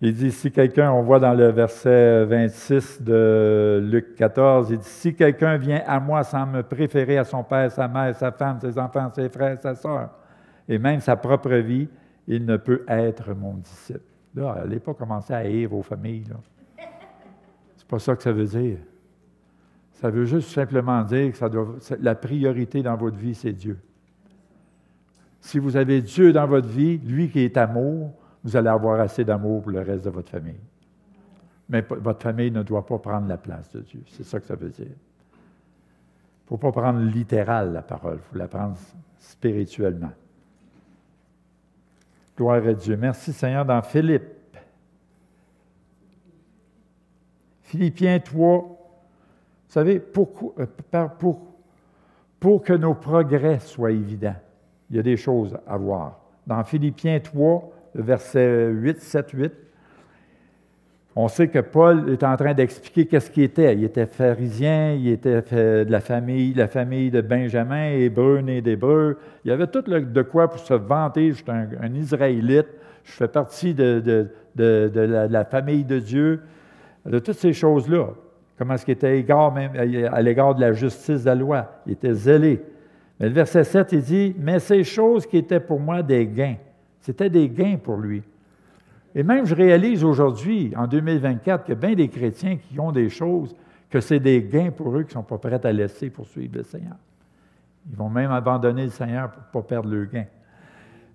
Il dit, si quelqu'un, on voit dans le verset 26 de Luc 14, il dit, si quelqu'un vient à moi sans me préférer à son père, sa mère, sa femme, ses enfants, ses frères, sa sœur, et même sa propre vie, il ne peut être mon disciple. Là, n'allez pas commencer à haïr vos familles, là. C'est pas ça que ça veut dire. Ça veut juste simplement dire que la priorité dans votre vie, c'est Dieu. Si vous avez Dieu dans votre vie, lui qui est amour, vous allez avoir assez d'amour pour le reste de votre famille. Mais votre famille ne doit pas prendre la place de Dieu. C'est ça que ça veut dire. Il ne faut pas prendre littéral la parole, il faut la prendre spirituellement. Gloire à Dieu. Merci Seigneur. Dans Philippiens 3, vous savez, pour que nos progrès soient évidents, il y a des choses à voir. Dans Philippiens 3, le verset 8, 7, 8, on sait que Paul est en train d'expliquer qu'est-ce qu'il était. Il était pharisien, il était de la famille de Benjamin, hébreu, né d'hébreu. Il y avait tout de quoi pour se vanter. Je suis un Israélite, je fais partie de la famille de Dieu. De toutes ces choses-là. Comment est-ce qu'il était même à l'égard de la justice de la loi? Il était zélé. Mais le verset 7, il dit, « Mais ces choses qui étaient pour moi des gains. » C'était des gains pour lui. Et même, je réalise aujourd'hui, en 2024, qu'il y a bien des chrétiens qui ont des choses que c'est des gains pour eux qui ne sont pas prêts à laisser pour suivre le Seigneur. Ils vont même abandonner le Seigneur pour ne pas perdre le gain.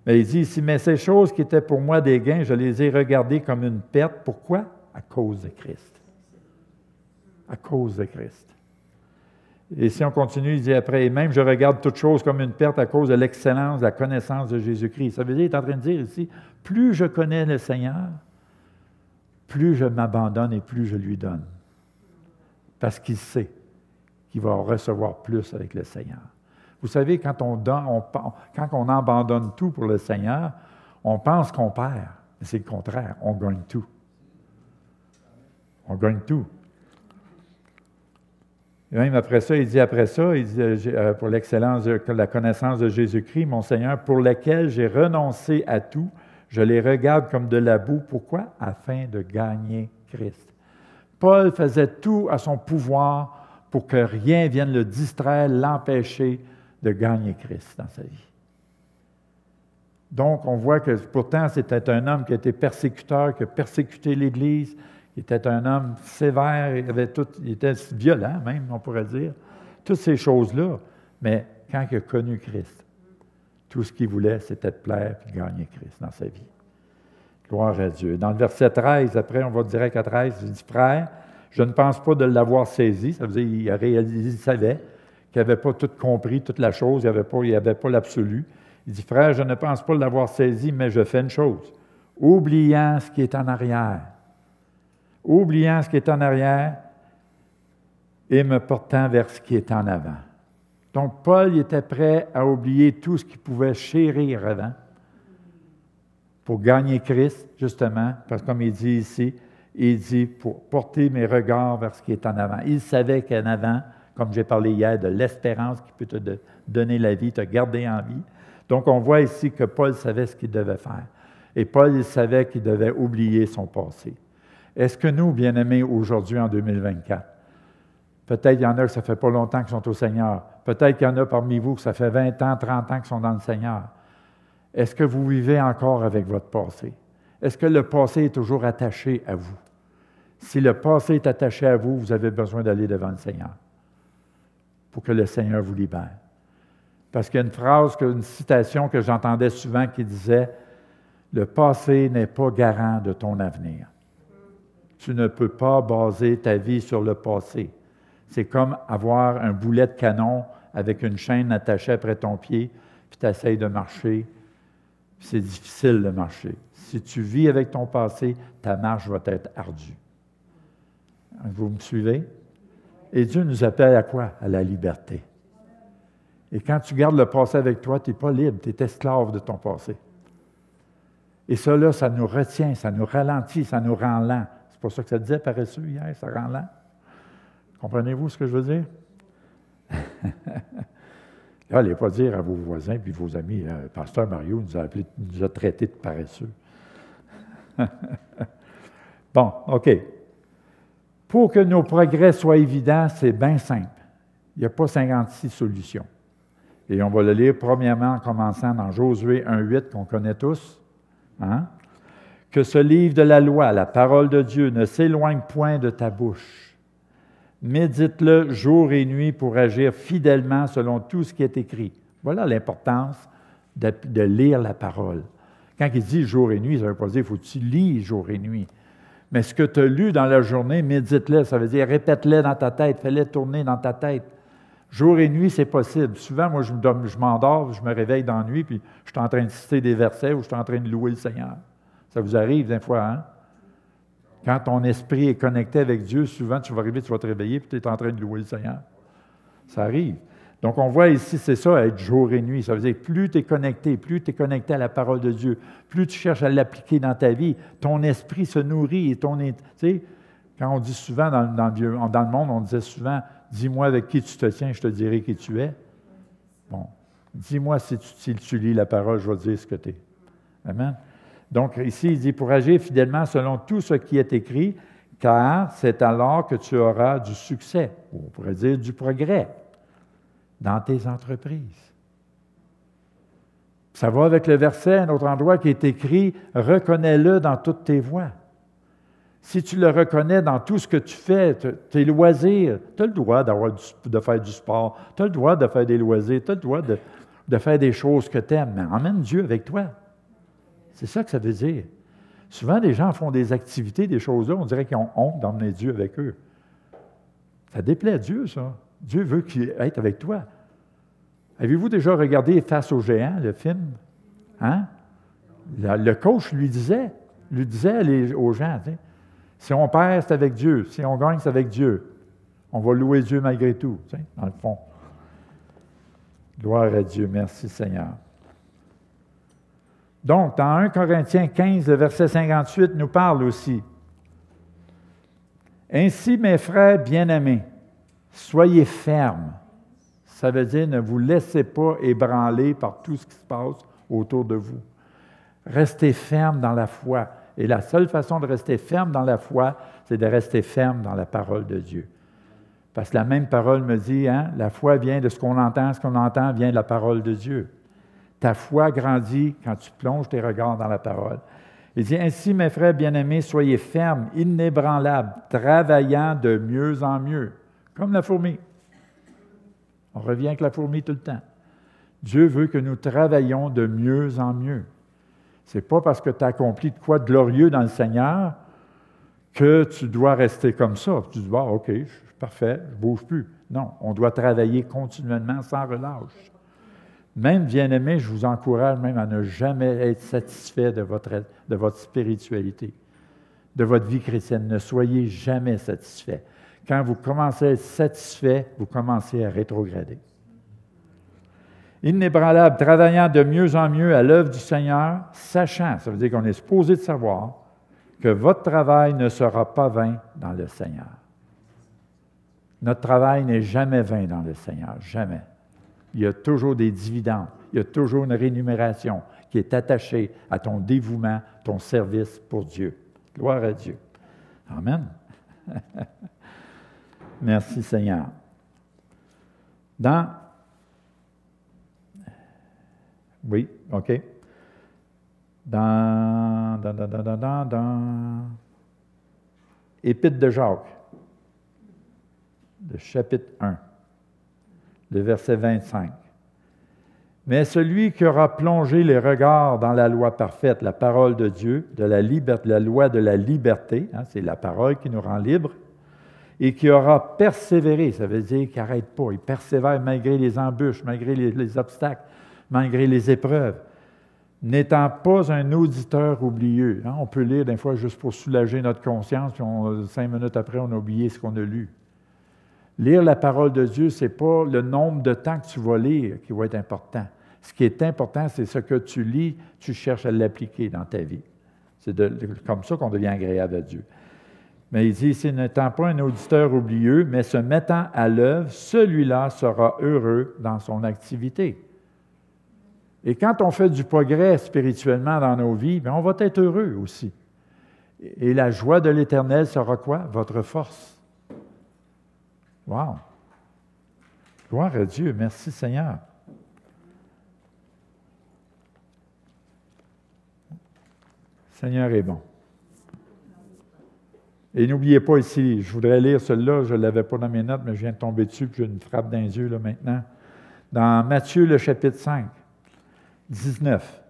Mais il dit ici, « Mais ces choses qui étaient pour moi des gains, je les ai regardées comme une perte. » Pourquoi? À cause de Christ. À cause de Christ. Et si on continue, il dit après, « Et même je regarde toute chose comme une perte à cause de l'excellence, de la connaissance de Jésus-Christ. » Ça veut dire, il est en train de dire ici, plus je connais le Seigneur, plus je m'abandonne et plus je lui donne. Parce qu'il sait qu'il va recevoir plus avec le Seigneur. Vous savez, quand on abandonne tout pour le Seigneur, on pense qu'on perd. Mais c'est le contraire, on gagne tout. On gagne tout. Et même après ça, il dit pour l'excellence de la connaissance de Jésus-Christ, mon Seigneur, pour lequel j'ai renoncé à tout, je les regarde comme de la boue. Pourquoi? Afin de gagner Christ. Paul faisait tout à son pouvoir pour que rien vienne le distraire, l'empêcher de gagner Christ dans sa vie. Donc, on voit que pourtant, c'était un homme qui était persécuteur, qui a persécuté l'Église. Il était un homme sévère, il était violent même, on pourrait dire. Toutes ces choses-là. Mais quand il a connu Christ, tout ce qu'il voulait, c'était de plaire et de gagner Christ dans sa vie. Gloire à Dieu. Dans le verset 13, après, on va direct à 13, il dit, « Frère, je ne pense pas de l'avoir saisi. » Ça veut dire il savait qu'il n'avait pas tout compris, toute la chose, il n'y avait pas l'absolu. Il dit, « Frère, je ne pense pas de l'avoir saisi, mais je fais une chose. Oubliant ce qui est en arrière. Oubliant ce qui est en arrière et me portant vers ce qui est en avant. » Donc, Paul était prêt à oublier tout ce qu'il pouvait chérir avant pour gagner Christ, justement, parce que comme il dit ici, il dit pour porter mes regards vers ce qui est en avant. Il savait qu'en avant, comme j'ai parlé hier, de l'espérance qui peut te donner la vie, te garder en vie. Donc, on voit ici que Paul savait ce qu'il devait faire. Et Paul, il savait qu'il devait oublier son passé. Est-ce que nous, bien-aimés, aujourd'hui, en 2024, peut-être qu'il y en a que ça fait pas longtemps qu'ils sont au Seigneur. Peut-être qu'il y en a parmi vous que ça fait 20 ans, 30 ans qu'ils sont dans le Seigneur. Est-ce que vous vivez encore avec votre passé? Est-ce que le passé est toujours attaché à vous? Si le passé est attaché à vous, vous avez besoin d'aller devant le Seigneur pour que le Seigneur vous libère. Parce qu'il y a une phrase, une citation que j'entendais souvent qui disait « Le passé n'est pas garant de ton avenir. » Tu ne peux pas baser ta vie sur le passé. C'est comme avoir un boulet de canon avec une chaîne attachée après ton pied, puis tu essaies de marcher. C'est difficile de marcher. Si tu vis avec ton passé, ta marche va être ardue. Vous me suivez? Et Dieu nous appelle à quoi? À la liberté. Et quand tu gardes le passé avec toi, tu n'es pas libre, tu es esclave de ton passé. Et ça, là, ça nous retient, ça nous ralentit, ça nous rend lent. C'est pour ça que ça disait paresseux hier, ça rend lent. Comprenez-vous ce que je veux dire? Là, allez pas dire à vos voisins puis vos amis, Pasteur Mario nous a traités de paresseux. Bon, OK. Pour que nos progrès soient évidents, c'est bien simple. Il n'y a pas 56 solutions. Et on va le lire premièrement en commençant dans Josué 1,8 qu'on connaît tous. Hein? Que ce livre de la loi, la parole de Dieu, ne s'éloigne point de ta bouche. Médite-le jour et nuit pour agir fidèlement selon tout ce qui est écrit. Voilà l'importance de lire la parole. Quand il dit jour et nuit, ça ne veut pas dire qu'il faut que tu lis jour et nuit. Mais ce que tu as lu dans la journée, médite-le. Ça veut dire répète-le dans ta tête, fais-le tourner dans ta tête. Jour et nuit, c'est possible. Souvent, moi, je m'endors, je me réveille dans la nuit, puis je suis en train de citer des versets ou je suis en train de louer le Seigneur. Ça vous arrive des fois, hein? Quand ton esprit est connecté avec Dieu, souvent, tu vas arriver, tu vas te réveiller, puis tu es en train de louer le Seigneur. Ça arrive. Donc, on voit ici, c'est ça, être jour et nuit. Ça veut dire plus tu es connecté à la parole de Dieu, plus tu cherches à l'appliquer dans ta vie, ton esprit se nourrit. Et tu sais, quand on dit souvent dans le monde, on disait souvent, dis-moi avec qui tu te tiens, je te dirai qui tu es. Bon, dis-moi si tu lis la parole, je vais te dire ce que tu es. Amen. Donc, ici, il dit, pour agir fidèlement selon tout ce qui est écrit, car c'est alors que tu auras du succès, ou on pourrait dire du progrès, dans tes entreprises. Ça va avec le verset, un autre endroit qui est écrit, « Reconnais-le dans toutes tes voies ». Si tu le reconnais dans tout ce que tu fais, tes loisirs, tu as le droit de faire du sport, tu as le droit de faire des loisirs, tu as le droit de faire des choses que tu aimes, mais emmène Dieu avec toi. C'est ça que ça veut dire. Souvent, les gens font des activités, des choses-là, on dirait qu'ils ont honte d'emmener Dieu avec eux. Ça déplaît à Dieu, ça. Dieu veut qu'il être avec toi. Avez-vous déjà regardé Face aux géants, le film? Hein? Le coach lui disait aux gens, tu sais, si on perd, c'est avec Dieu. Si on gagne, c'est avec Dieu. On va louer Dieu malgré tout, tu sais, dans le fond. Gloire à Dieu. Merci, Seigneur. Donc, dans 1 Corinthiens 15, le verset 58 nous parle aussi. « Ainsi, mes frères bien-aimés, soyez fermes. » Ça veut dire ne vous laissez pas ébranler par tout ce qui se passe autour de vous. Restez fermes dans la foi. Et la seule façon de rester ferme dans la foi, c'est de rester ferme dans la parole de Dieu. Parce que la même parole me dit, hein, la foi vient de ce qu'on entend vient de la parole de Dieu. Ta foi grandit quand tu plonges tes regards dans la parole. Il dit, « Ainsi, mes frères bien-aimés, soyez fermes, inébranlables, travaillant de mieux en mieux. » Comme la fourmi. On revient avec la fourmi tout le temps. Dieu veut que nous travaillions de mieux en mieux. Ce n'est pas parce que tu as accompli de quoi de glorieux dans le Seigneur que tu dois rester comme ça. Tu dis, bon, OK, je suis parfait, je ne bouge plus. Non, on doit travailler continuellement sans relâche. Même, bien-aimés, je vous encourage même à ne jamais être satisfait de votre spiritualité, de votre vie chrétienne. Ne soyez jamais satisfait. Quand vous commencez à être satisfait, vous commencez à rétrograder. Inébranlable, travaillant de mieux en mieux à l'œuvre du Seigneur, sachant, ça veut dire qu'on est supposé de savoir, que votre travail ne sera pas vain dans le Seigneur. Notre travail n'est jamais vain dans le Seigneur, jamais. Il y a toujours des dividendes, il y a toujours une rémunération qui est attachée à ton dévouement, ton service pour Dieu. Gloire à Dieu. Amen. Merci Seigneur. Oui, OK. Dans Épître de Jacques, le chapitre 1, le verset 25. Mais celui qui aura plongé les regards dans la loi parfaite, la parole de Dieu, de la loi de la liberté, hein, c'est la parole qui nous rend libres, et qui aura persévéré, ça veut dire qu'il n'arrête pas, il persévère malgré les embûches, malgré les obstacles, malgré les épreuves, n'étant pas un auditeur oublieux. Hein, on peut lire des fois juste pour soulager notre conscience, puis 5 minutes après, on a oublié ce qu'on a lu. Lire la parole de Dieu, ce n'est pas le nombre de temps que tu vas lire qui va être important. Ce qui est important, c'est ce que tu lis, tu cherches à l'appliquer dans ta vie. C'est comme ça qu'on devient agréable à Dieu. Mais il dit ici, n'étant pas un auditeur oublieux, mais se mettant à l'œuvre, celui-là sera heureux dans son activité. Et quand on fait du progrès spirituellement dans nos vies, bien, on va être heureux aussi. Et la joie de l'Éternel sera quoi? Votre force. Wow! Gloire à Dieu. Merci Seigneur. Seigneur est bon. Et n'oubliez pas ici, je voudrais lire celui-là, je ne l'avais pas dans mes notes, mais je viens de tomber dessus, puis j'ai une frappe dans les yeux là, maintenant. Dans Matthieu, le chapitre 5, 19.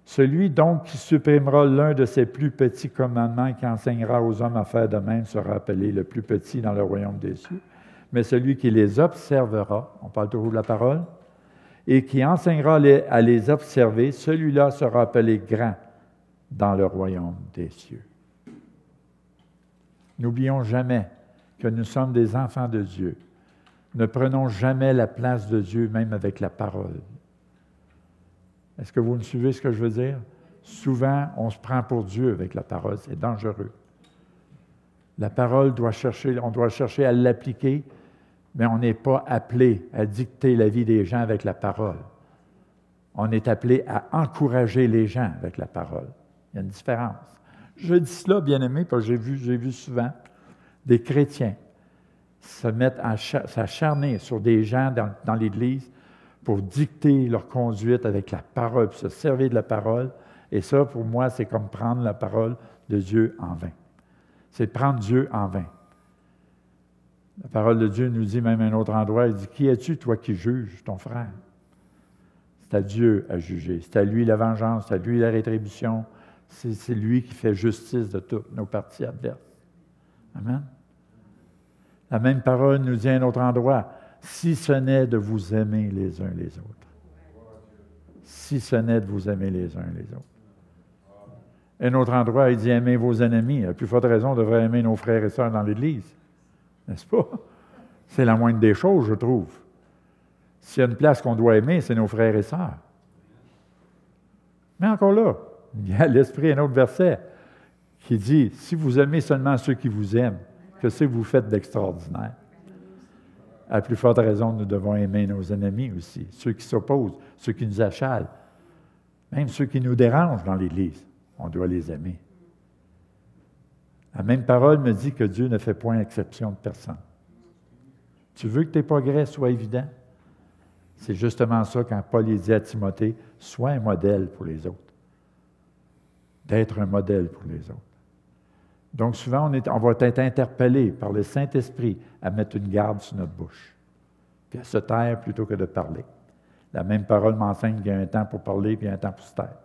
Celui donc qui supprimera l'un de ses plus petits commandements et qui enseignera aux hommes à faire de même sera appelé le plus petit dans le royaume des cieux. Mais celui qui les observera, on parle toujours de la parole, et qui enseignera à les observer, celui-là sera appelé grand dans le royaume des cieux. N'oublions jamais que nous sommes des enfants de Dieu. Ne prenons jamais la place de Dieu, même avec la parole. Est-ce que vous me suivez ce que je veux dire? Souvent, on se prend pour Dieu avec la parole. C'est dangereux. La parole, on doit chercher à l'appliquer, mais on n'est pas appelé à dicter la vie des gens avec la parole. On est appelé à encourager les gens avec la parole. Il y a une différence. Je dis cela, bien-aimé, parce que j'ai vu souvent des chrétiens se mettre à s'acharner sur des gens dans l'Église pour dicter leur conduite avec la parole, puis se servir de la parole. Et ça, pour moi, c'est comme prendre la parole de Dieu en vain. C'est prendre Dieu en vain. La parole de Dieu nous dit, même à un autre endroit, il dit, « Qui es-tu, toi, qui juges ton frère? » C'est à Dieu à juger. C'est à lui la vengeance, c'est à lui la rétribution. C'est lui qui fait justice de toutes nos parties adverses. Amen. La même parole nous dit à un autre endroit, « Si ce n'est de vous aimer les uns les autres. » Si ce n'est de vous aimer les uns les autres. Un autre endroit, il dit, « Aimez vos ennemis. » À plus forte raison, on devrait aimer nos frères et sœurs dans l'Église. N'est-ce pas? C'est la moindre des choses, je trouve. S'il y a une place qu'on doit aimer, c'est nos frères et sœurs. Mais encore là, il y a à l'esprit un autre verset qui dit, « Si vous aimez seulement ceux qui vous aiment, qu'est-ce que vous faites d'extraordinaire? » À plus forte raison, nous devons aimer nos ennemis aussi, ceux qui s'opposent, ceux qui nous achalent, même ceux qui nous dérangent dans l'Église. On doit les aimer. La même parole me dit que Dieu ne fait point exception de personne. Tu veux que tes progrès soient évidents? C'est justement ça quand Paul dit à Timothée, « Sois un modèle pour les autres. » D'être un modèle pour les autres. Donc souvent, on va être interpellé par le Saint-Esprit à mettre une garde sur notre bouche, puis à se taire plutôt que de parler. La même parole m'enseigne qu'il y a un temps pour parler puis un temps pour se taire.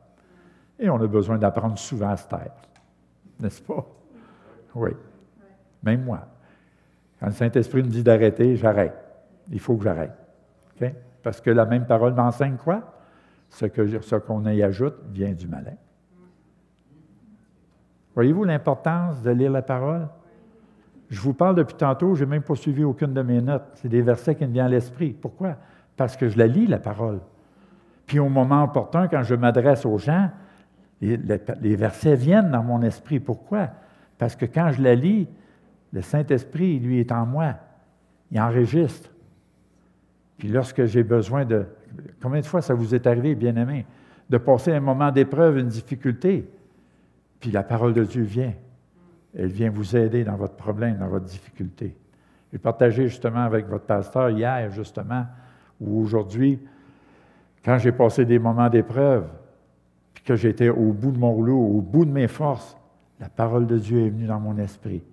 Et on a besoin d'apprendre souvent à se taire. N'est-ce pas? Oui. Même moi. Quand le Saint-Esprit me dit d'arrêter, j'arrête. Il faut que j'arrête. Okay? Parce que la même parole m'enseigne quoi? Ce qu'on y ajoute vient du malin. Voyez-vous l'importance de lire la parole? Je vous parle depuis tantôt, je n'ai même pas suivi aucune de mes notes. C'est des versets qui me viennent à l'esprit. Pourquoi? Parce que je la lis, la parole. Puis au moment opportun, quand je m'adresse aux gens, les versets viennent dans mon esprit. Pourquoi? Parce que quand je la lis, le Saint-Esprit, lui, est en moi. Il enregistre. Puis lorsque j'ai besoin de... Combien de fois ça vous est arrivé, bien-aimés, de passer un moment d'épreuve, une difficulté, puis la parole de Dieu vient. Elle vient vous aider dans votre problème, dans votre difficulté. J'ai partagé justement avec votre pasteur hier, justement, ou aujourd'hui, quand j'ai passé des moments d'épreuve, puis que j'étais au bout de mon rouleau, au bout de mes forces, la parole de Dieu est venue dans mon esprit.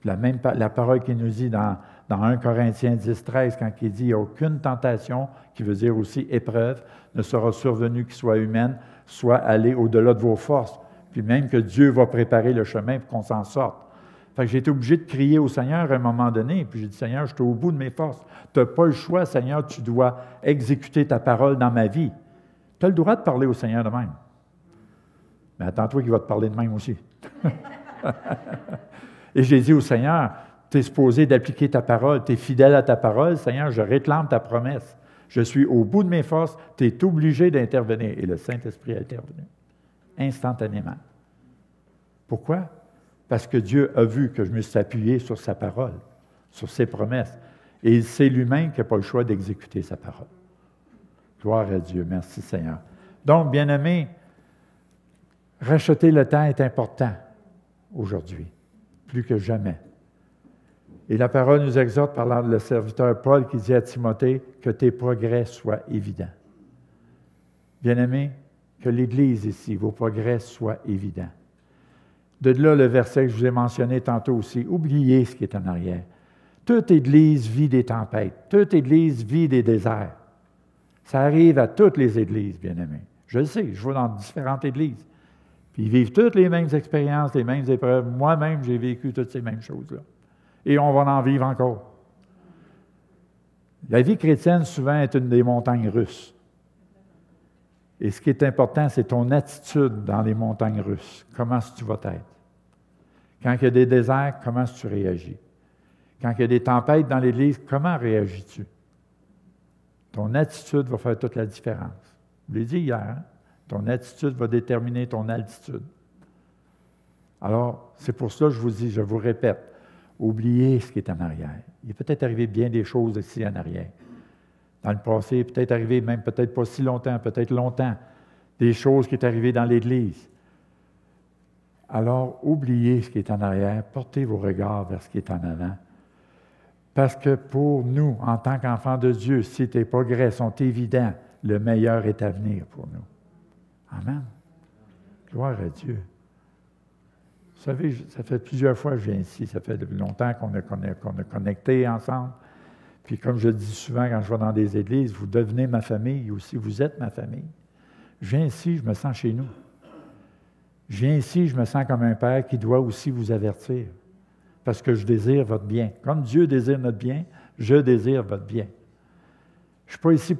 Puis la parole qu'il nous dit dans 1 Corinthiens 10, 13, quand il dit « Il n'y a aucune tentation », qui veut dire aussi épreuve, ne sera survenue qui soit humaine, soit aller au-delà de vos forces. Puis même que Dieu va préparer le chemin pour qu'on s'en sorte. Fait que j'ai été obligé de crier au Seigneur à un moment donné, puis j'ai dit « Seigneur, je suis au bout de mes forces. Tu n'as pas le choix, Seigneur, tu dois exécuter ta parole dans ma vie. » Tu as le droit de parler au Seigneur de même. Mais attends-toi qu'il va te parler de même aussi. Et j'ai dit au Seigneur, tu es supposé d'appliquer ta parole, tu es fidèle à ta parole, Seigneur, je réclame ta promesse. Je suis au bout de mes forces, tu es obligé d'intervenir. Et le Saint-Esprit a intervenu, instantanément. Pourquoi? Parce que Dieu a vu que je me suis appuyé sur sa parole, sur ses promesses. Et il sait lui-même qu'il n'a pas le choix d'exécuter sa parole. Gloire à Dieu. Merci Seigneur. Donc, bien-aimés, racheter le temps est important aujourd'hui, plus que jamais. Et la parole nous exhorte par le serviteur Paul qui dit à Timothée que tes progrès soient évidents. Bien-aimés, que l'Église ici, vos progrès soient évidents. De là, le verset que je vous ai mentionné tantôt aussi, oubliez ce qui est en arrière. Toute Église vit des tempêtes, toute Église vit des déserts. Ça arrive à toutes les Églises, bien-aimés. Je le sais, je vais dans différentes Églises. Puis ils vivent toutes les mêmes expériences, les mêmes épreuves. Moi-même, j'ai vécu toutes ces mêmes choses-là. Et on va en vivre encore. La vie chrétienne, souvent, est une des montagnes russes. Et ce qui est important, c'est ton attitude dans les montagnes russes. Comment tu vas être? Quand il y a des déserts, comment tu réagis? Quand il y a des tempêtes dans l'Église, comment réagis-tu? Ton attitude va faire toute la différence. Je l'ai dit hier, hein? Ton attitude va déterminer ton altitude. Alors, c'est pour cela que je vous dis, je vous répète, oubliez ce qui est en arrière. Il est peut-être arrivé bien des choses ici en arrière. Dans le passé, peut-être arrivé, même peut-être pas si longtemps, peut-être longtemps, des choses qui sont arrivées dans l'Église. Alors, oubliez ce qui est en arrière, portez vos regards vers ce qui est en avant. Parce que pour nous, en tant qu'enfants de Dieu, si tes progrès sont évidents, le meilleur est à venir pour nous. Amen. Gloire à Dieu. Vous savez, ça fait plusieurs fois que je viens ici. Ça fait longtemps qu'on a connecté ensemble. Puis comme je le dis souvent quand je vais dans des églises, vous devenez ma famille aussi, vous êtes ma famille. Je viens ici, je me sens chez nous. Je viens ici, je me sens comme un père qui doit aussi vous avertir. Parce que je désire votre bien. Comme Dieu désire notre bien, je désire votre bien. Je ne suis pas ici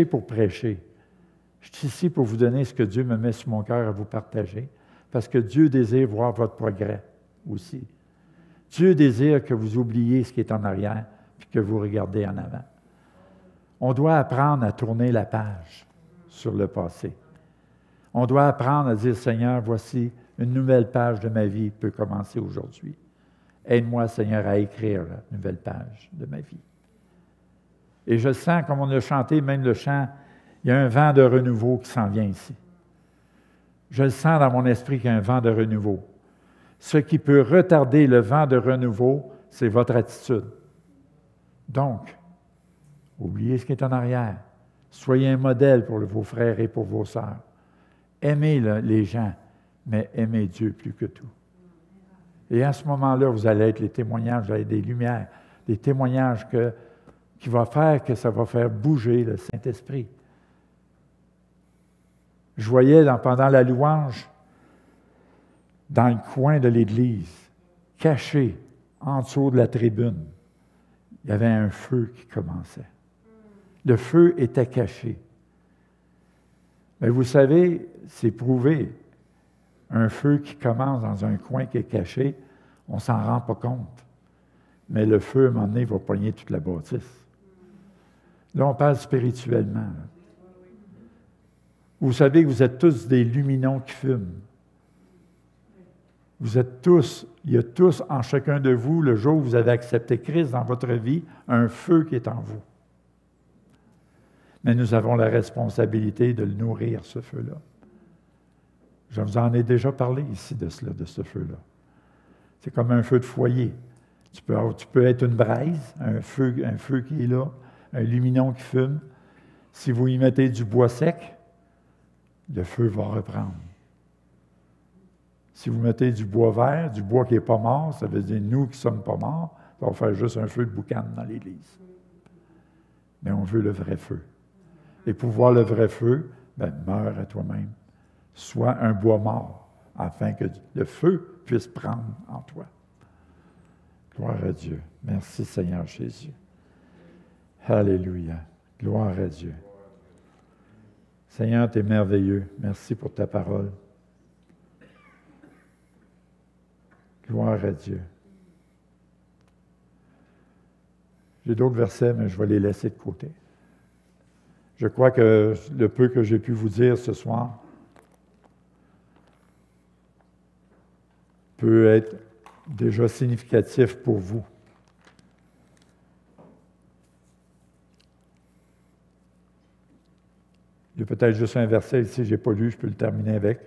pour prêcher. Je suis ici pour vous donner ce que Dieu me met sur mon cœur à vous partager. Parce que Dieu désire voir votre progrès aussi. Dieu désire que vous oubliez ce qui est en arrière puis que vous regardez en avant. On doit apprendre à tourner la page sur le passé. On doit apprendre à dire, Seigneur, voici une nouvelle page de ma vie peut commencer aujourd'hui. Aide-moi, Seigneur, à écrire la nouvelle page de ma vie. Et je sens, comme on a chanté, même le chant, il y a un vent de renouveau qui s'en vient ici. Je le sens dans mon esprit qu'il y a un vent de renouveau. Ce qui peut retarder le vent de renouveau, c'est votre attitude. Donc, oubliez ce qui est en arrière. Soyez un modèle pour vos frères et pour vos sœurs. Aimez les gens, mais aimez Dieu plus que tout. Et à ce moment-là, vous allez être les témoignages, vous allez être des lumières, des témoignages qui vont faire que ça va faire bouger le Saint-Esprit. Je voyais pendant la louange, dans le coin de l'Église, caché en dessous de la tribune, il y avait un feu qui commençait. Le feu était caché. Mais vous savez, c'est prouvé. Un feu qui commence dans un coin qui est caché, on ne s'en rend pas compte. Mais le feu, à un moment donné, va pogner toute la bâtisse. Là, on parle spirituellement. Vous savez que vous êtes tous des luminons qui fument. Vous êtes tous, il y a tous en chacun de vous, le jour où vous avez accepté Christ dans votre vie, un feu qui est en vous. Mais nous avons la responsabilité de le nourrir, ce feu-là. Je vous en ai déjà parlé ici de cela, de ce feu-là. C'est comme un feu de foyer. Tu peux être une braise, un feu qui est là, un luminon qui fume. Si vous y mettez du bois sec, le feu va reprendre. Si vous mettez du bois vert, du bois qui n'est pas mort, ça veut dire nous qui ne sommes pas morts, ça va faire juste un feu de boucan dans l'Église. Mais on veut le vrai feu. Et pour voir le vrai feu, meurs à toi-même. Sois un bois mort, afin que le feu puisse prendre en toi. Gloire à Dieu. Merci Seigneur Jésus. Alléluia. Gloire à Dieu. Seigneur, tu es merveilleux. Merci pour ta parole. Gloire à Dieu. J'ai d'autres versets, mais je vais les laisser de côté. Je crois que le peu que j'ai pu vous dire ce soir peut être déjà significatif pour vous. Il y a peut-être juste un verset ici, je n'ai pas lu, je peux le terminer avec.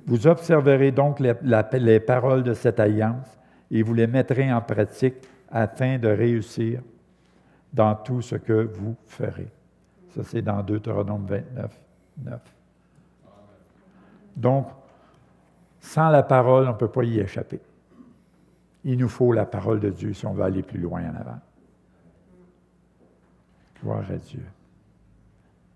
Vous observerez donc les paroles de cette alliance et vous les mettrez en pratique afin de réussir dans tout ce que vous ferez. Ça, c'est dans Deutéronome 29, 9. Donc, sans la parole, on ne peut pas y échapper. Il nous faut la parole de Dieu si on veut aller plus loin en avant. Gloire à Dieu.